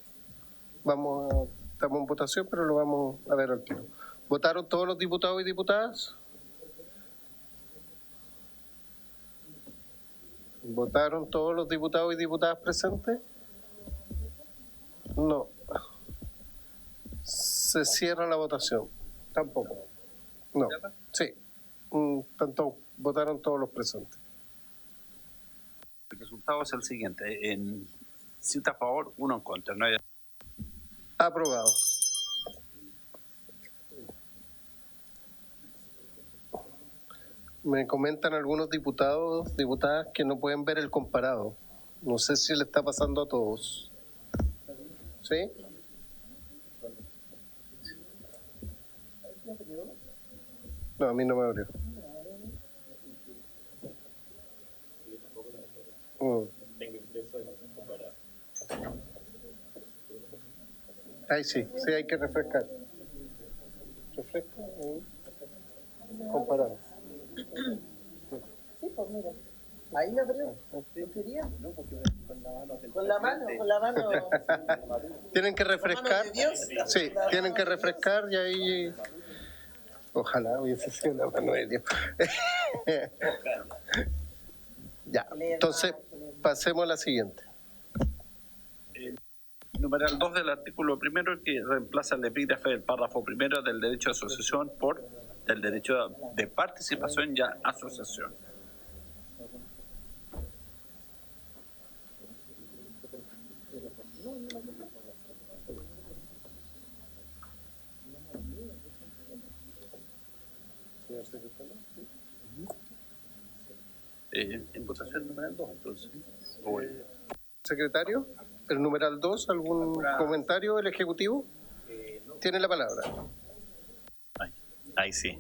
Estamos en votación, pero lo vamos a ver al tiro. ¿Votaron todos los diputados y diputadas? ¿Votaron todos los diputados y diputadas presentes? No. Se cierra la votación. Tampoco. No. Sí. Votaron todos los presentes. El resultado es el siguiente. En 7 a favor, 1 en contra. No hay... Aprobado. Me comentan algunos diputados, diputadas, que no pueden ver el comparado. No sé si le está pasando a todos. ¿Sí? No, a mí no me abrió. Ahí sí, sí hay que refrescar. Refresca y comparado. Sí, pues mira. Ahí la abrió. ¿No quería? No, porque con la mano. Tienen que refrescar. ¿La mano de Dios? Sí, tienen que refrescar y ahí... Ojalá hubiese sido la mano de Dios. Ya, entonces pasemos a la siguiente. Numeral 2 del artículo primero, que reemplaza el epígrafe del párrafo primero del derecho a asociación por del derecho de participación y asociación. En votación el numeral 2, entonces. Secretario, el numeral 2, ¿algún comentario del Ejecutivo? Tiene la palabra. Ahí sí.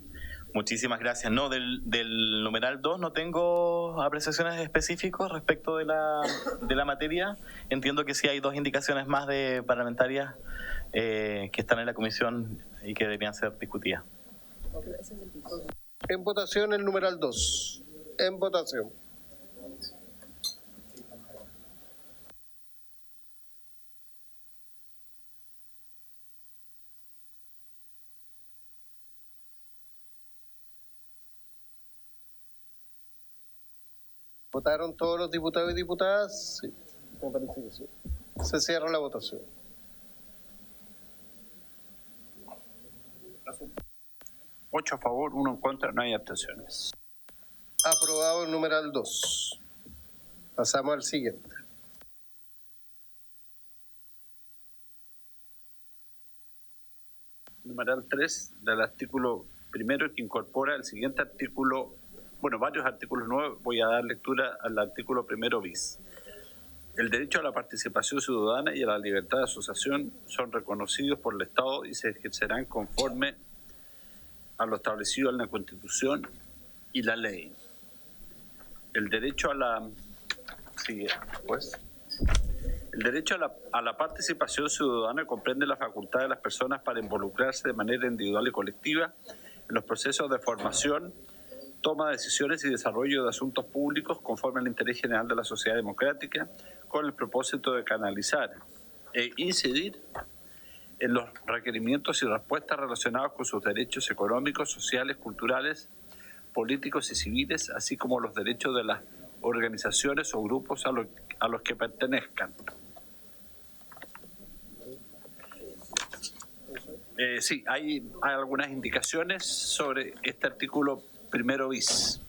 Muchísimas gracias. No, del numeral 2 no tengo apreciaciones específicas respecto de la materia. Entiendo que sí hay dos indicaciones más de parlamentarias que están en la comisión y que deberían ser discutidas. En votación el numeral 2. En votación. ¿Votaron todos los diputados y diputadas? Sí, me parece que sí. Se cierra la votación. Ocho a favor, 1 en contra, no hay abstenciones. Aprobado el numeral 2. Pasamos al siguiente. Numeral 3 del artículo primero, que incorpora el siguiente artículo, bueno, varios artículos nuevos. Voy a dar lectura al artículo primero bis. El derecho a la participación ciudadana y a la libertad de asociación son reconocidos por el Estado y se ejercerán conforme a lo establecido en la Constitución y la ley. El derecho a la... Sigue, pues. El derecho a la participación ciudadana comprende la facultad de las personas para involucrarse de manera individual y colectiva en los procesos de formación, toma de decisiones y desarrollo de asuntos públicos conforme al interés general de la sociedad democrática, con el propósito de canalizar e incidir en los requerimientos y respuestas relacionados con sus derechos económicos, sociales, culturales, políticos y civiles, así como los derechos de las organizaciones o grupos a los que pertenezcan. Sí, hay algunas indicaciones sobre este artículo primero bis.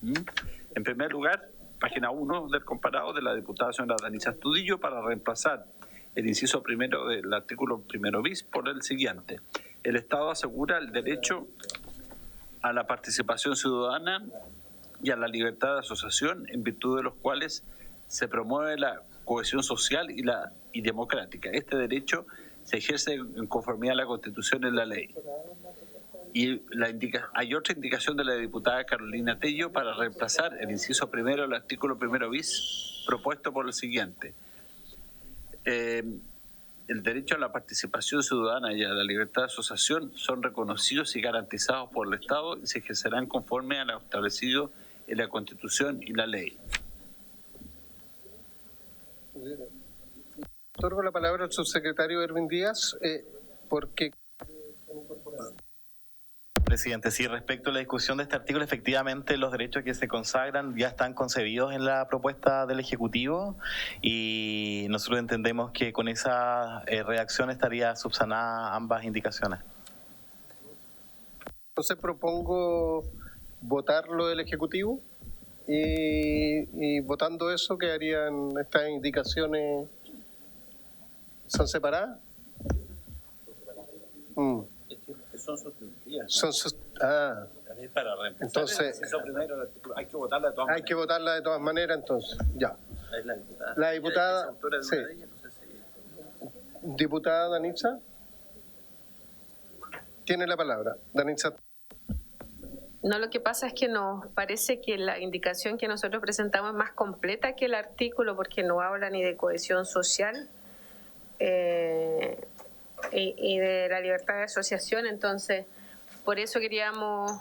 En primer lugar, página 1 del comparado de la diputada señora Danitza Astudillo, para reemplazar el inciso primero del artículo primero bis por el siguiente. El Estado asegura el derecho a la participación ciudadana y a la libertad de asociación, en virtud de los cuales se promueve la cohesión social y democrática. Este derecho se ejerce en conformidad a la Constitución y la ley. Y hay otra indicación de la diputada Carolina Tello para reemplazar el inciso primero del artículo primero bis, propuesto por el siguiente. El derecho a la participación ciudadana y a la libertad de asociación son reconocidos y garantizados por el Estado y se ejercerán conforme a lo establecido en la Constitución y la ley. Otorgo la palabra al subsecretario Erwin Díaz, porque... Presidente, sí, respecto a la discusión de este artículo, efectivamente los derechos que se consagran ya están concebidos en la propuesta del Ejecutivo y nosotros entendemos que con esa redacción estaría subsanada ambas indicaciones. Entonces propongo votarlo del Ejecutivo y votando eso quedarían estas indicaciones. ¿Son separadas? Son sustituidas. Para entonces, hay que votarla de todas maneras. Hay que votarla de todas maneras, entonces, ya. La diputada, sí. Diputada Danitza, tiene la palabra. Danitza. No, lo que pasa es que nos parece que la indicación que nosotros presentamos es más completa que el artículo porque no habla ni de cohesión social, y de la libertad de asociación, entonces por eso queríamos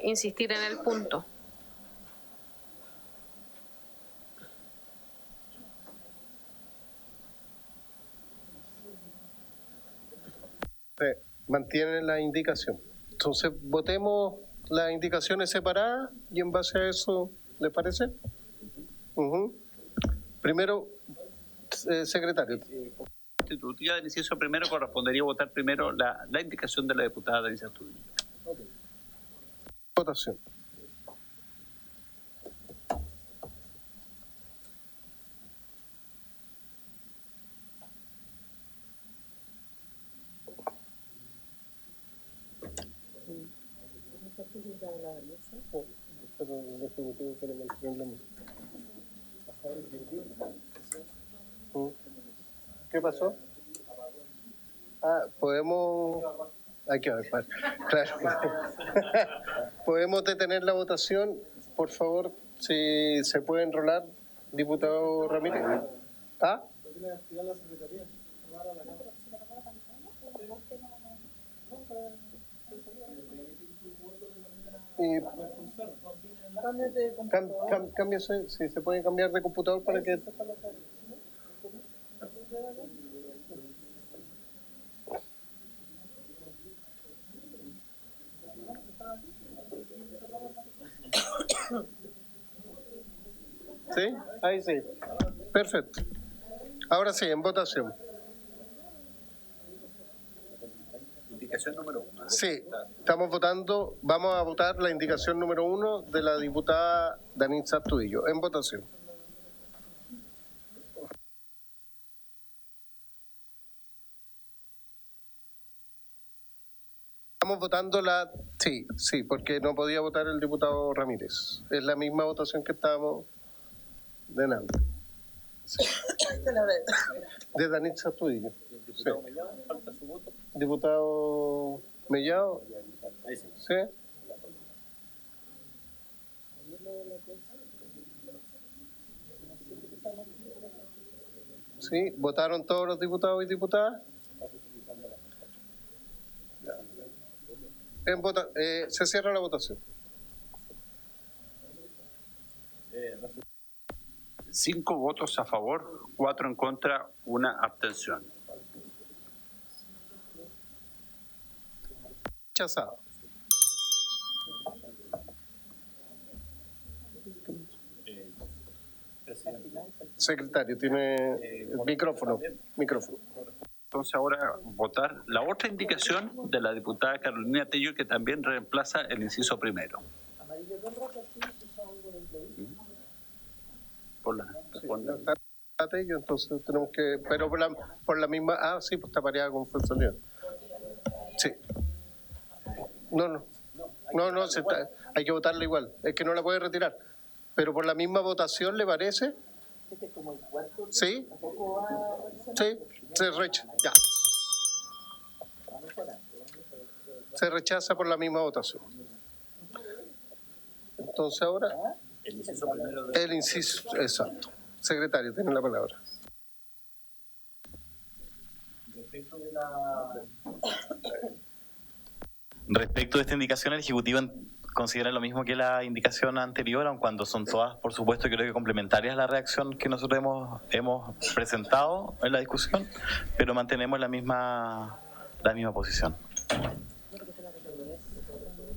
insistir en el punto. Mantienen la indicación. Entonces, votemos las indicaciones separadas y en base a eso, ¿les parece? Primero, secretario. Constitutiva del inciso primero correspondería votar primero la indicación de la diputada Denise Astudillo. Votación. ¿Qué pasó? Podemos... Hay que ver, claro. ¿Podemos detener la votación? Por favor, si se puede enrolar, diputado Ramírez. ¿Ah? Cámbiese, si se puede cambiar de computador para que... ¿Sí? Ahí sí. Perfecto. Ahora sí, en votación. Indicación número 1. Sí, estamos votando, vamos a votar la indicación número 1 de la diputada Denise Astudillo. En votación. Estamos votando la... Sí, porque no podía votar el diputado Ramírez. Es la misma votación que estábamos denando. Sí. De Denise Astudillo. Sí. Falta su voto. Diputado Mellado. ¿Sí? Sí, ¿votaron todos los diputados y diputadas? Se cierra la votación. 5 votos a favor, 4 en contra, 1 abstención. Rechazado. Secretario, tiene el micrófono. Entonces ahora votar la otra indicación de la diputada Carolina Tello, que también reemplaza el inciso primero. Por la Tello, entonces tenemos que... Pero por la misma... sí, pues está pareada con funcionalidad. Sí. No, hay que votarla igual. Es que no la puede retirar. Pero por la misma votación, ¿le parece? Sí. Sí, se rechaza. Ya. Se rechaza por la misma votación. Entonces ahora... El inciso, exacto. Secretario, tiene la palabra. Respecto de esta indicación, el Ejecutivo considera lo mismo que la indicación anterior, aun cuando son todas, por supuesto, creo que complementarias a la reacción que nosotros hemos presentado en la discusión, pero mantenemos la misma posición.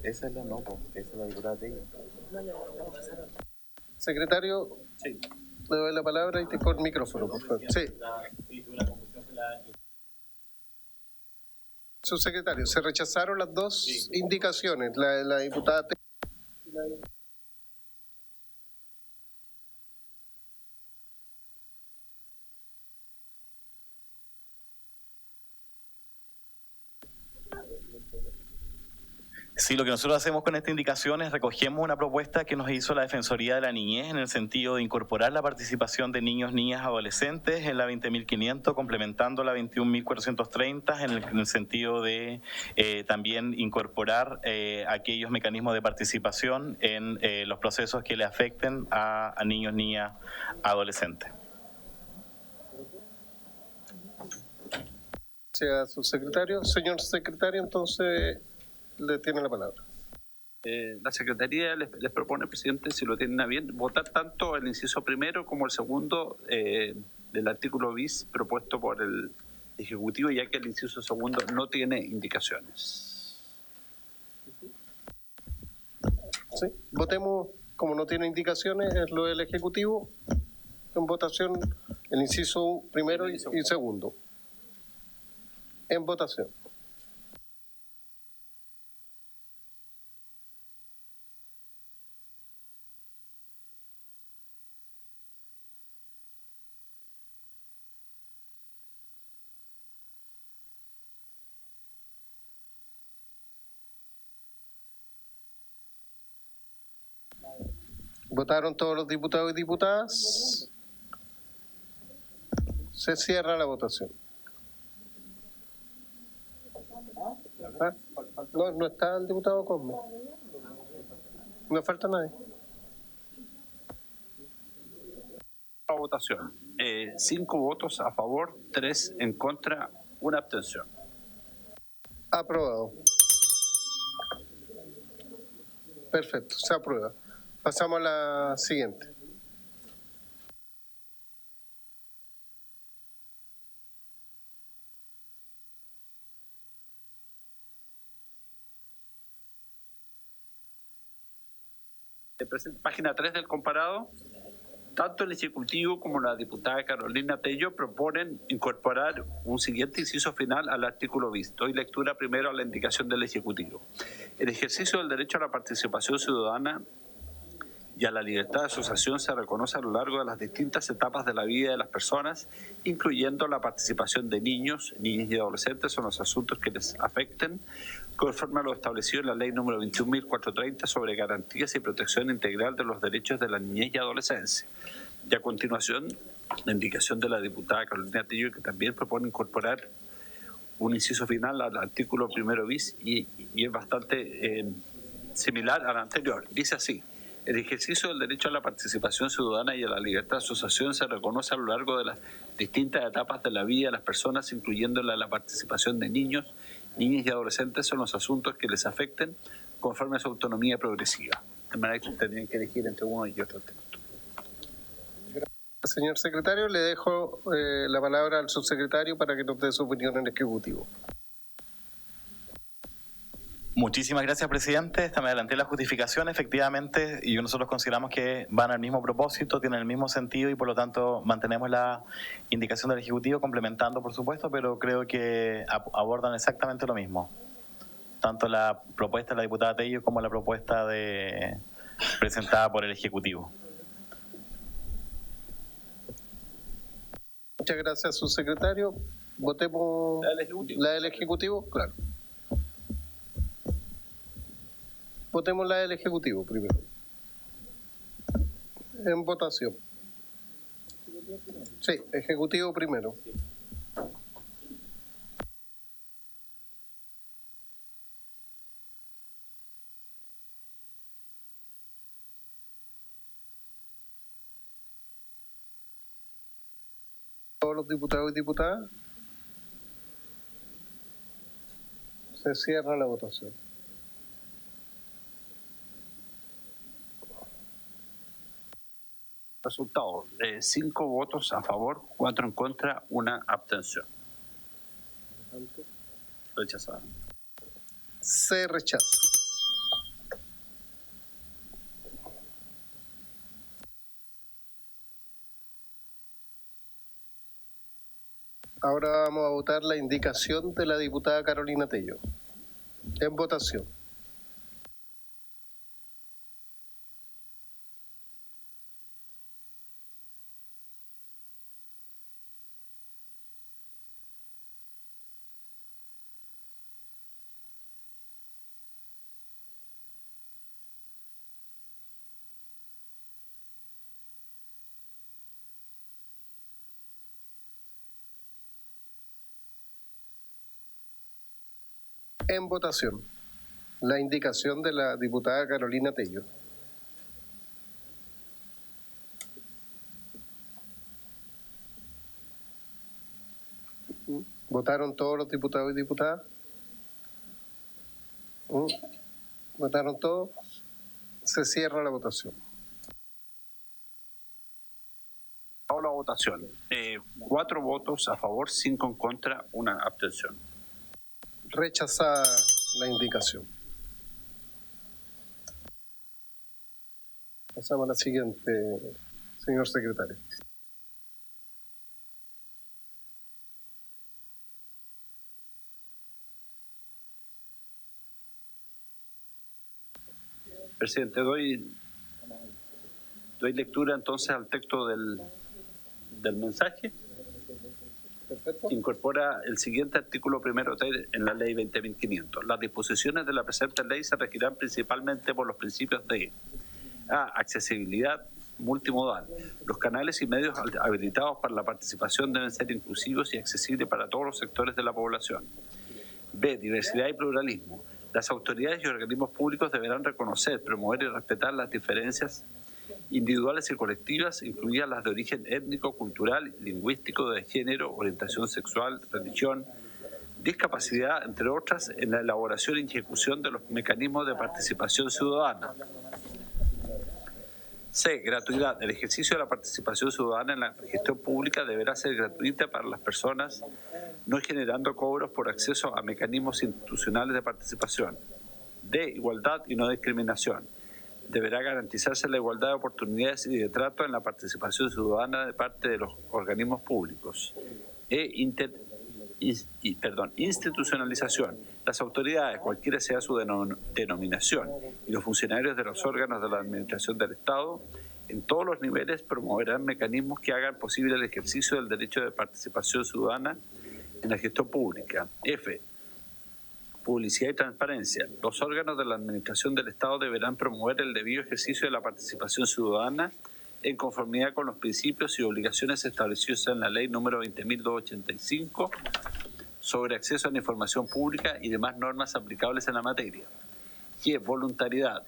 Esa es la diputada Tello. Secretario, sí. Le doy la palabra y te con micrófono, por favor. Sí. Subsecretario, se rechazaron las dos indicaciones, la diputada Tello. Sí, lo que nosotros hacemos con esta indicación es recogemos una propuesta que nos hizo la Defensoría de la Niñez en el sentido de incorporar la participación de niños, niñas, adolescentes en la 20.500, complementando la 21.430 en el sentido de también incorporar aquellos mecanismos de participación en los procesos que le afecten a niños, niñas, adolescentes. Gracias, subsecretario. Señor secretario, entonces le tiene la palabra. La Secretaría les propone, presidente, si lo tienen a bien, votar tanto el inciso primero como el segundo del artículo bis propuesto por el Ejecutivo, ya que el inciso segundo no tiene indicaciones. Sí, votemos, como no tiene indicaciones, es lo del Ejecutivo, en votación el inciso primero y segundo. En votación. ¿Votaron todos los diputados y diputadas? Se cierra la votación. No está el diputado Cosme. No falta nadie. La votación. 5 votos a favor, 3 en contra, 1 abstención. Aprobado. Perfecto, se aprueba. Pasamos a la siguiente. Página 3 del comparado. Tanto el Ejecutivo como la diputada Carolina Tello proponen incorporar un siguiente inciso final al artículo bis. Doy lectura primero a la indicación del Ejecutivo. El ejercicio del derecho a la participación ciudadana y a la libertad de asociación se reconoce a lo largo de las distintas etapas de la vida de las personas, incluyendo la participación de niños, niñas y adolescentes en los asuntos que les afecten, conforme a lo establecido en la Ley número 21.430 sobre garantías y protección integral de los derechos de la niñez y adolescencia. Y a continuación, la indicación de la diputada Carolina Tello, que también propone incorporar un inciso final al artículo primero bis y es bastante similar al anterior. Dice así: el ejercicio del derecho a la participación ciudadana y a la libertad de asociación se reconoce a lo largo de las distintas etapas de la vida de las personas, incluyendo la participación de niños, niñas y adolescentes en los asuntos que les afecten, conforme a su autonomía progresiva. De manera que tendrían que elegir entre uno y otro tema. Gracias, señor secretario. Le dejo la palabra al subsecretario para que nos dé su opinión en el Ejecutivo. Muchísimas gracias, presidente. Me adelanté la justificación, efectivamente, y nosotros consideramos que van al mismo propósito, tienen el mismo sentido y por lo tanto mantenemos la indicación del Ejecutivo, complementando, por supuesto, pero creo que abordan exactamente lo mismo. Tanto la propuesta de la diputada Tello como la propuesta presentada por el Ejecutivo. Muchas gracias, subsecretario. Votemos la del Ejecutivo. Claro. Votemos la del Ejecutivo primero. En votación. Sí, Ejecutivo primero. Todos los diputados y diputadas. Se cierra la votación. Resultados: 5 votos a favor, 4 en contra, 1 abstención. Rechazada. Se rechaza. Ahora vamos a votar la indicación de la diputada Carolina Tello. En votación. En votación, la indicación de la diputada Carolina Tello. ¿Votaron todos los diputados y diputadas? ¿Votaron todos? Se cierra la votación. La votación. 4 votos a favor, 5 en contra, 1 abstención. Rechazada la indicación. Pasamos a la siguiente, señor secretario. Presidente, doy lectura entonces al texto del mensaje. Perfecto. Incorpora el siguiente artículo primero en la ley 20.500. Las disposiciones de la presente ley se regirán principalmente por los principios de accesibilidad multimodal. Los canales y medios habilitados para la participación deben ser inclusivos y accesibles para todos los sectores de la población. B. Diversidad y pluralismo. Las autoridades y organismos públicos deberán reconocer, promover y respetar las diferencias individuales y colectivas, incluidas las de origen étnico, cultural, lingüístico, de género, orientación sexual, religión, discapacidad, entre otras, en la elaboración y ejecución de los mecanismos de participación ciudadana. C. Gratuidad. El ejercicio de la participación ciudadana en la gestión pública deberá ser gratuita para las personas, no generando cobros por acceso a mecanismos institucionales de participación. D. Igualdad y no discriminación. Deberá garantizarse la igualdad de oportunidades y de trato en la participación ciudadana de parte de los organismos públicos. Institucionalización. Las autoridades, cualquiera sea su denominación, y los funcionarios de los órganos de la administración del Estado, en todos los niveles promoverán mecanismos que hagan posible el ejercicio del derecho de participación ciudadana en la gestión pública. F. Publicidad y transparencia. Los órganos de la administración del Estado deberán promover el debido ejercicio de la participación ciudadana en conformidad con los principios y obligaciones establecidos en la Ley número 20.285 sobre acceso a la información pública y demás normas aplicables en la materia. G. Voluntariedad.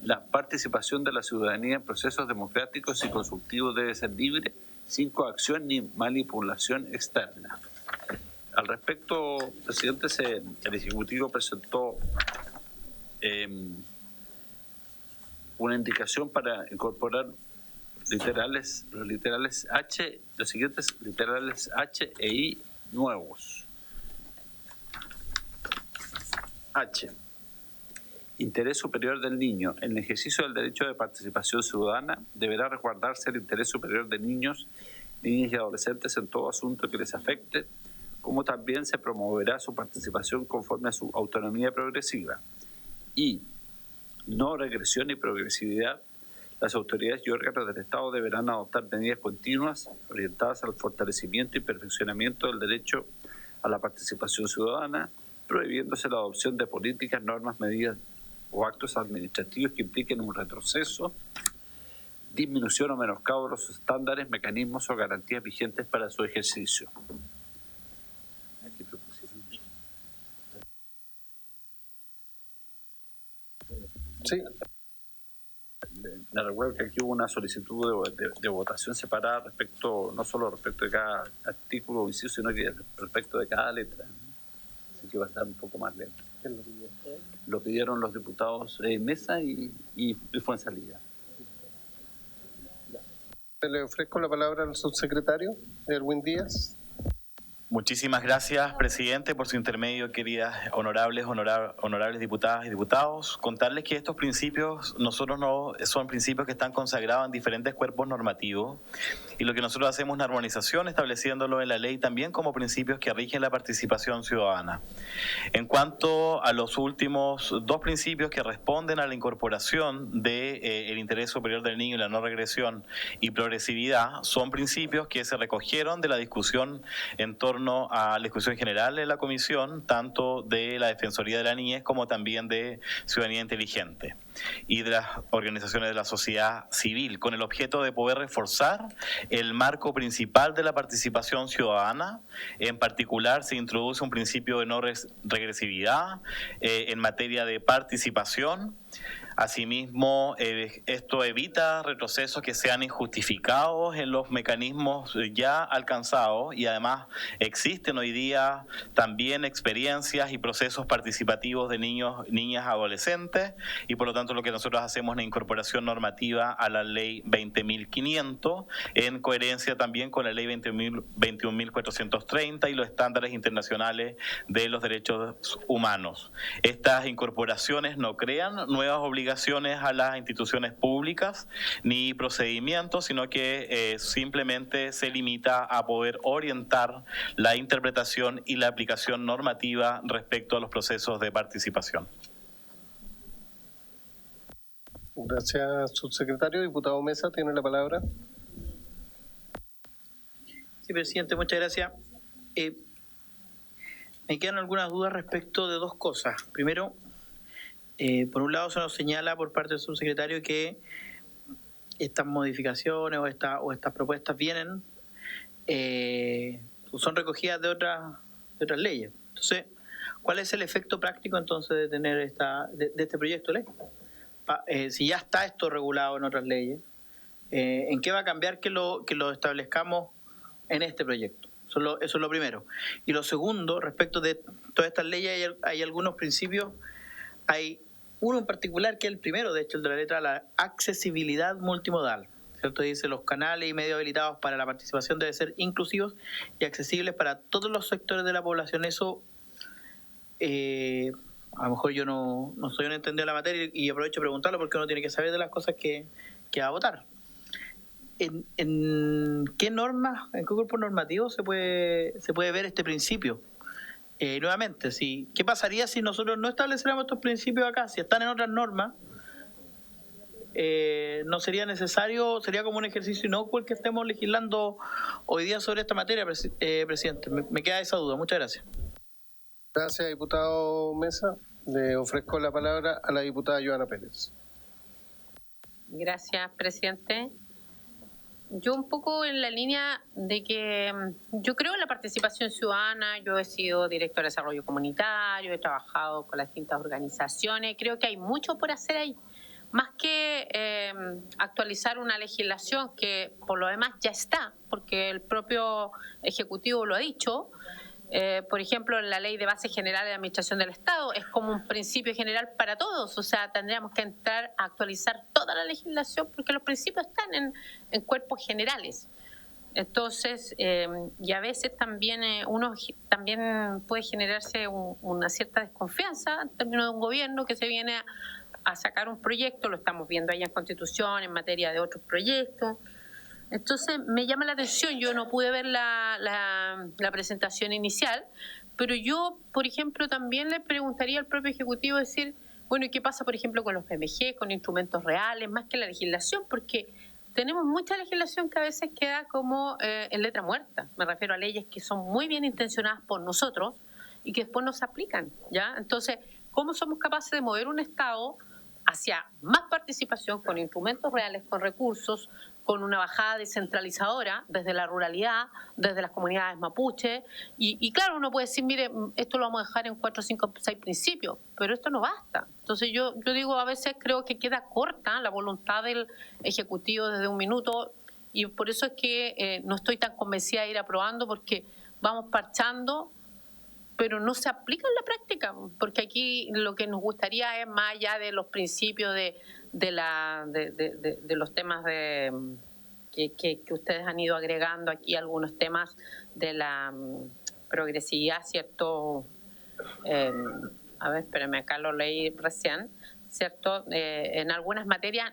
La participación de la ciudadanía en procesos democráticos y consultivos debe ser libre, sin coacción ni manipulación externa. Al respecto, presidente, el Ejecutivo presentó una indicación para incorporar los siguientes literales H e I nuevos. H. Interés superior del niño. En el ejercicio del derecho de participación ciudadana deberá resguardarse el interés superior de niños, niñas y adolescentes en todo asunto que les afecte, como también se promoverá su participación conforme a su autonomía progresiva. Y no regresión y progresividad. Las autoridades y órganos del Estado deberán adoptar medidas continuas orientadas al fortalecimiento y perfeccionamiento del derecho a la participación ciudadana, prohibiéndose la adopción de políticas, normas, medidas o actos administrativos que impliquen un retroceso, disminución o menoscabo de los estándares, mecanismos o garantías vigentes para su ejercicio. Sí. Le recuerdo que aquí hubo una solicitud de votación separada respecto, no solo respecto de cada artículo o inciso, sino que respecto de cada letra. Así que va a estar un poco más lento. ¿Quién lo pidió? Lo pidieron los diputados Mesa y fue en salida. Le ofrezco la palabra al subsecretario Erwin Díaz. Muchísimas gracias, presidente, por su intermedio, queridas honorables diputadas y diputados. Contarles que estos principios son principios que están consagrados en diferentes cuerpos normativos y lo que nosotros hacemos es una armonización estableciéndolo en la ley también como principios que rigen la participación ciudadana. En cuanto a los últimos 2 principios que responden a la incorporación del interés superior del niño y la no regresión y progresividad, son principios que se recogieron de la discusión en torno a la discusión general de la comisión, tanto de la Defensoría de la Niñez como también de Ciudadanía Inteligente. y de las organizaciones de la sociedad civil, con el objeto de poder reforzar el marco principal de la participación ciudadana. En particular, se introduce un principio de no regresividad en materia de participación. Asimismo, esto evita retrocesos que sean injustificados en los mecanismos ya alcanzados, y además existen hoy día también experiencias y procesos participativos de niños, niñas, adolescentes, y por lo tanto lo que nosotros hacemos es una incorporación normativa a la ley 20.500 en coherencia también con la ley 21.430 y los estándares internacionales de los derechos humanos. Estas incorporaciones no crean nuevas obligaciones a las instituciones públicas ni procedimientos, sino que simplemente se limita a poder orientar la interpretación y la aplicación normativa respecto a los procesos de participación. Gracias, subsecretario. Diputado Mesa, tiene la palabra. Sí, presidente, muchas gracias. Me quedan algunas dudas respecto de dos cosas. Primero, por un lado se nos señala por parte del subsecretario que estas modificaciones o estas propuestas vienen, son recogidas de otras leyes. Entonces, ¿cuál es el efecto práctico entonces de tener de este proyecto de ley? Si ya está esto regulado en otras leyes, ¿en qué va a cambiar que lo establezcamos en este proyecto? Eso es lo primero. Y lo segundo, respecto de todas estas leyes, hay algunos principios. Hay uno en particular que es el primero, de hecho, el de la letra, la accesibilidad multimodal, ¿cierto? Dice: los canales y medios habilitados para la participación deben ser inclusivos y accesibles para todos los sectores de la población. Eso, a lo mejor yo no soy un entendido de la materia y aprovecho de preguntarlo porque uno tiene que saber de las cosas que va a votar. ¿En qué normas, en qué grupo normativo se puede ver este principio? Nuevamente, ¿qué pasaría si nosotros no estableciéramos estos principios acá? Si están en otras normas, no sería necesario, sería como un ejercicio inocuo el que estemos legislando hoy día sobre esta materia, presidente. Me queda esa duda. Muchas gracias. Gracias, diputado Mesa. Le ofrezco la palabra a la diputada Joana Pérez. Gracias, presidente. Yo un poco en la línea de que yo creo en la participación ciudadana. Yo he sido directora de desarrollo comunitario, he trabajado con las distintas organizaciones, creo que hay mucho por hacer ahí, más que actualizar una legislación que por lo demás ya está, porque el propio Ejecutivo lo ha dicho. Por ejemplo, la Ley de Base General de Administración del Estado es como un principio general para todos, o sea, tendríamos que entrar a actualizar toda la legislación porque los principios están en cuerpos generales. Entonces, y a veces también también puede generarse una cierta desconfianza en términos de un gobierno que se viene a sacar un proyecto, lo estamos viendo ahí en Constitución, en materia de otros proyectos. Entonces me llama la atención, yo no pude ver la presentación inicial, pero yo, por ejemplo, también le preguntaría al propio Ejecutivo decir, bueno, ¿y qué pasa, por ejemplo, con los PMG, con instrumentos reales, más que la legislación? Porque tenemos mucha legislación que a veces queda como en letra muerta. Me refiero a leyes que son muy bien intencionadas por nosotros y que después no se aplican, ¿ya? Entonces, ¿cómo somos capaces de mover un Estado hacia más participación con instrumentos reales, con recursos, con una bajada descentralizadora desde la ruralidad, desde las comunidades mapuche? Y claro, uno puede decir, mire, esto lo vamos a dejar en 4, 5, 6 principios, pero esto no basta. Entonces yo digo, a veces creo que queda corta la voluntad del Ejecutivo desde un minuto, y por eso es que no estoy tan convencida de ir aprobando, porque vamos parchando, pero no se aplica en la práctica, porque aquí lo que nos gustaría es, más allá de los principios de los temas que ustedes han ido agregando aquí, algunos temas de la progresividad, ¿cierto? A ver, espérame, acá lo leí recién, ¿cierto? En algunas materias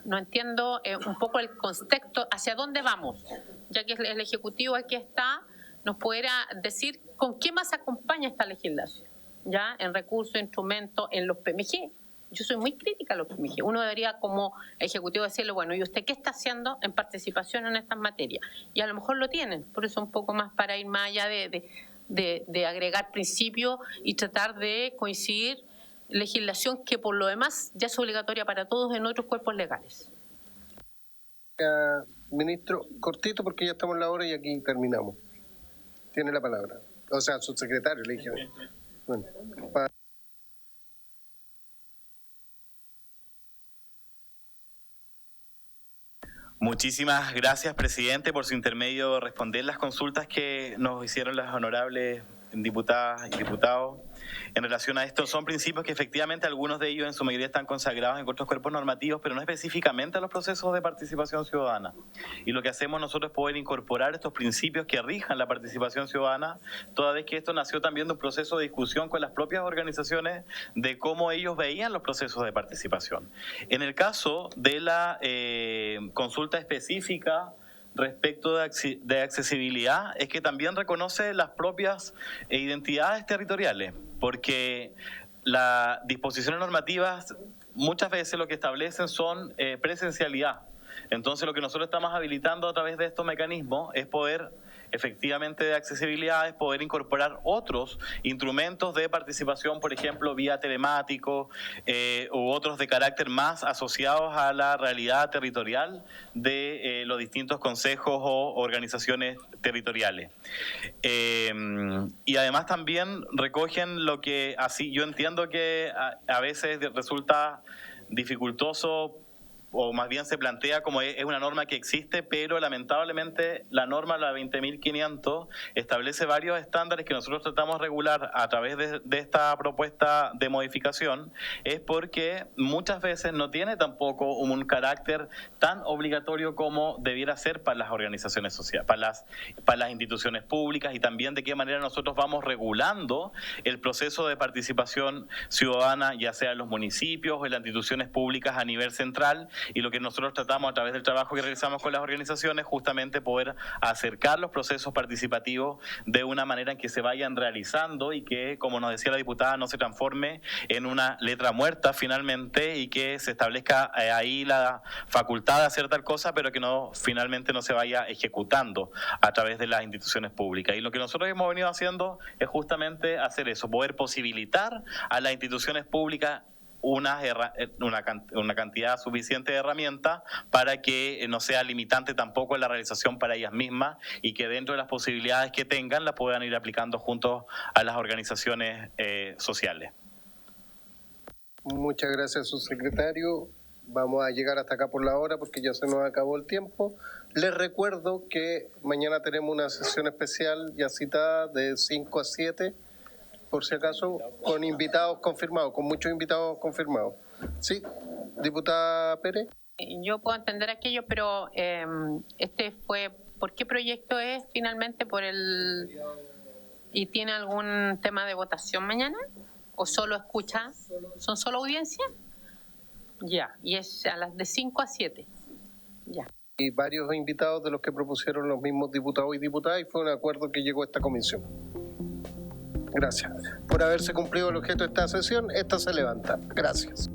no entiendo un poco el contexto, hacia dónde vamos, ya que el Ejecutivo aquí está, nos pudiera decir con qué más acompaña esta legislación, ¿ya? En recursos, instrumentos, en los PMG. Yo soy muy crítica a los PMG. Uno debería, como Ejecutivo, decirle, bueno, ¿y usted qué está haciendo en participación en estas materias? Y a lo mejor lo tienen, por eso un poco más para ir más allá de agregar principios y tratar de coincidir legislación que por lo demás ya es obligatoria para todos en otros cuerpos legales. Ministro, cortito porque ya estamos en la hora y aquí terminamos. Tiene la palabra. O sea, subsecretario, le dije. Bueno, Muchísimas gracias, presidente, por su intermedio responder las consultas que nos hicieron las honorables diputadas y diputados. En relación a esto, son principios que efectivamente algunos de ellos en su mayoría están consagrados en otros cuerpos normativos, pero no específicamente a los procesos de participación ciudadana. Y lo que hacemos nosotros es poder incorporar estos principios que rijan la participación ciudadana, toda vez que esto nació también de un proceso de discusión con las propias organizaciones de cómo ellos veían los procesos de participación. En el caso de la consulta específica respecto de accesibilidad, es que también reconoce las propias identidades territoriales, porque las disposiciones normativas muchas veces lo que establecen son presencialidad. Entonces lo que nosotros estamos habilitando a través de estos mecanismos es poder efectivamente de accesibilidad, es poder incorporar otros instrumentos de participación, por ejemplo, vía telemático u otros de carácter más asociados a la realidad territorial de los distintos consejos o organizaciones territoriales. Y además también recogen lo que así yo entiendo que a veces resulta dificultoso, o más bien se plantea como es una norma que existe, pero lamentablemente la norma, la 20.500, establece varios estándares que nosotros tratamos de regular a través de esta propuesta de modificación, es porque muchas veces no tiene tampoco un carácter tan obligatorio como debiera ser para las organizaciones sociales, para las instituciones públicas, y también de qué manera nosotros vamos regulando el proceso de participación ciudadana, ya sea en los municipios o en las instituciones públicas a nivel central. Y lo que nosotros tratamos a través del trabajo que realizamos con las organizaciones, justamente poder acercar los procesos participativos de una manera en que se vayan realizando y que, como nos decía la diputada, no se transforme en una letra muerta finalmente, y que se establezca ahí la facultad de hacer tal cosa, pero que no finalmente no se vaya ejecutando a través de las instituciones públicas. Y lo que nosotros hemos venido haciendo es justamente hacer eso, poder posibilitar a las instituciones públicas una cantidad suficiente de herramientas para que no sea limitante tampoco en la realización para ellas mismas, y que dentro de las posibilidades que tengan las puedan ir aplicando junto a las organizaciones sociales. Muchas gracias, subsecretario. Vamos a llegar hasta acá por la hora porque ya se nos acabó el tiempo. Les recuerdo que mañana tenemos una sesión especial ya citada de 5 a 7, por si acaso, con invitados confirmados, con muchos invitados confirmados. Sí, diputada Pérez. Yo puedo entender aquello, pero ¿por qué proyecto es finalmente? ¿Y tiene algún tema de votación mañana? ¿O solo escucha? ¿Son solo audiencias? Ya, y es a las de 5 a 7. Ya. Y varios invitados de los que propusieron los mismos diputados y diputadas, y fue un acuerdo que llegó a esta comisión. Gracias. Por haberse cumplido el objeto de esta sesión, esta se levanta. Gracias.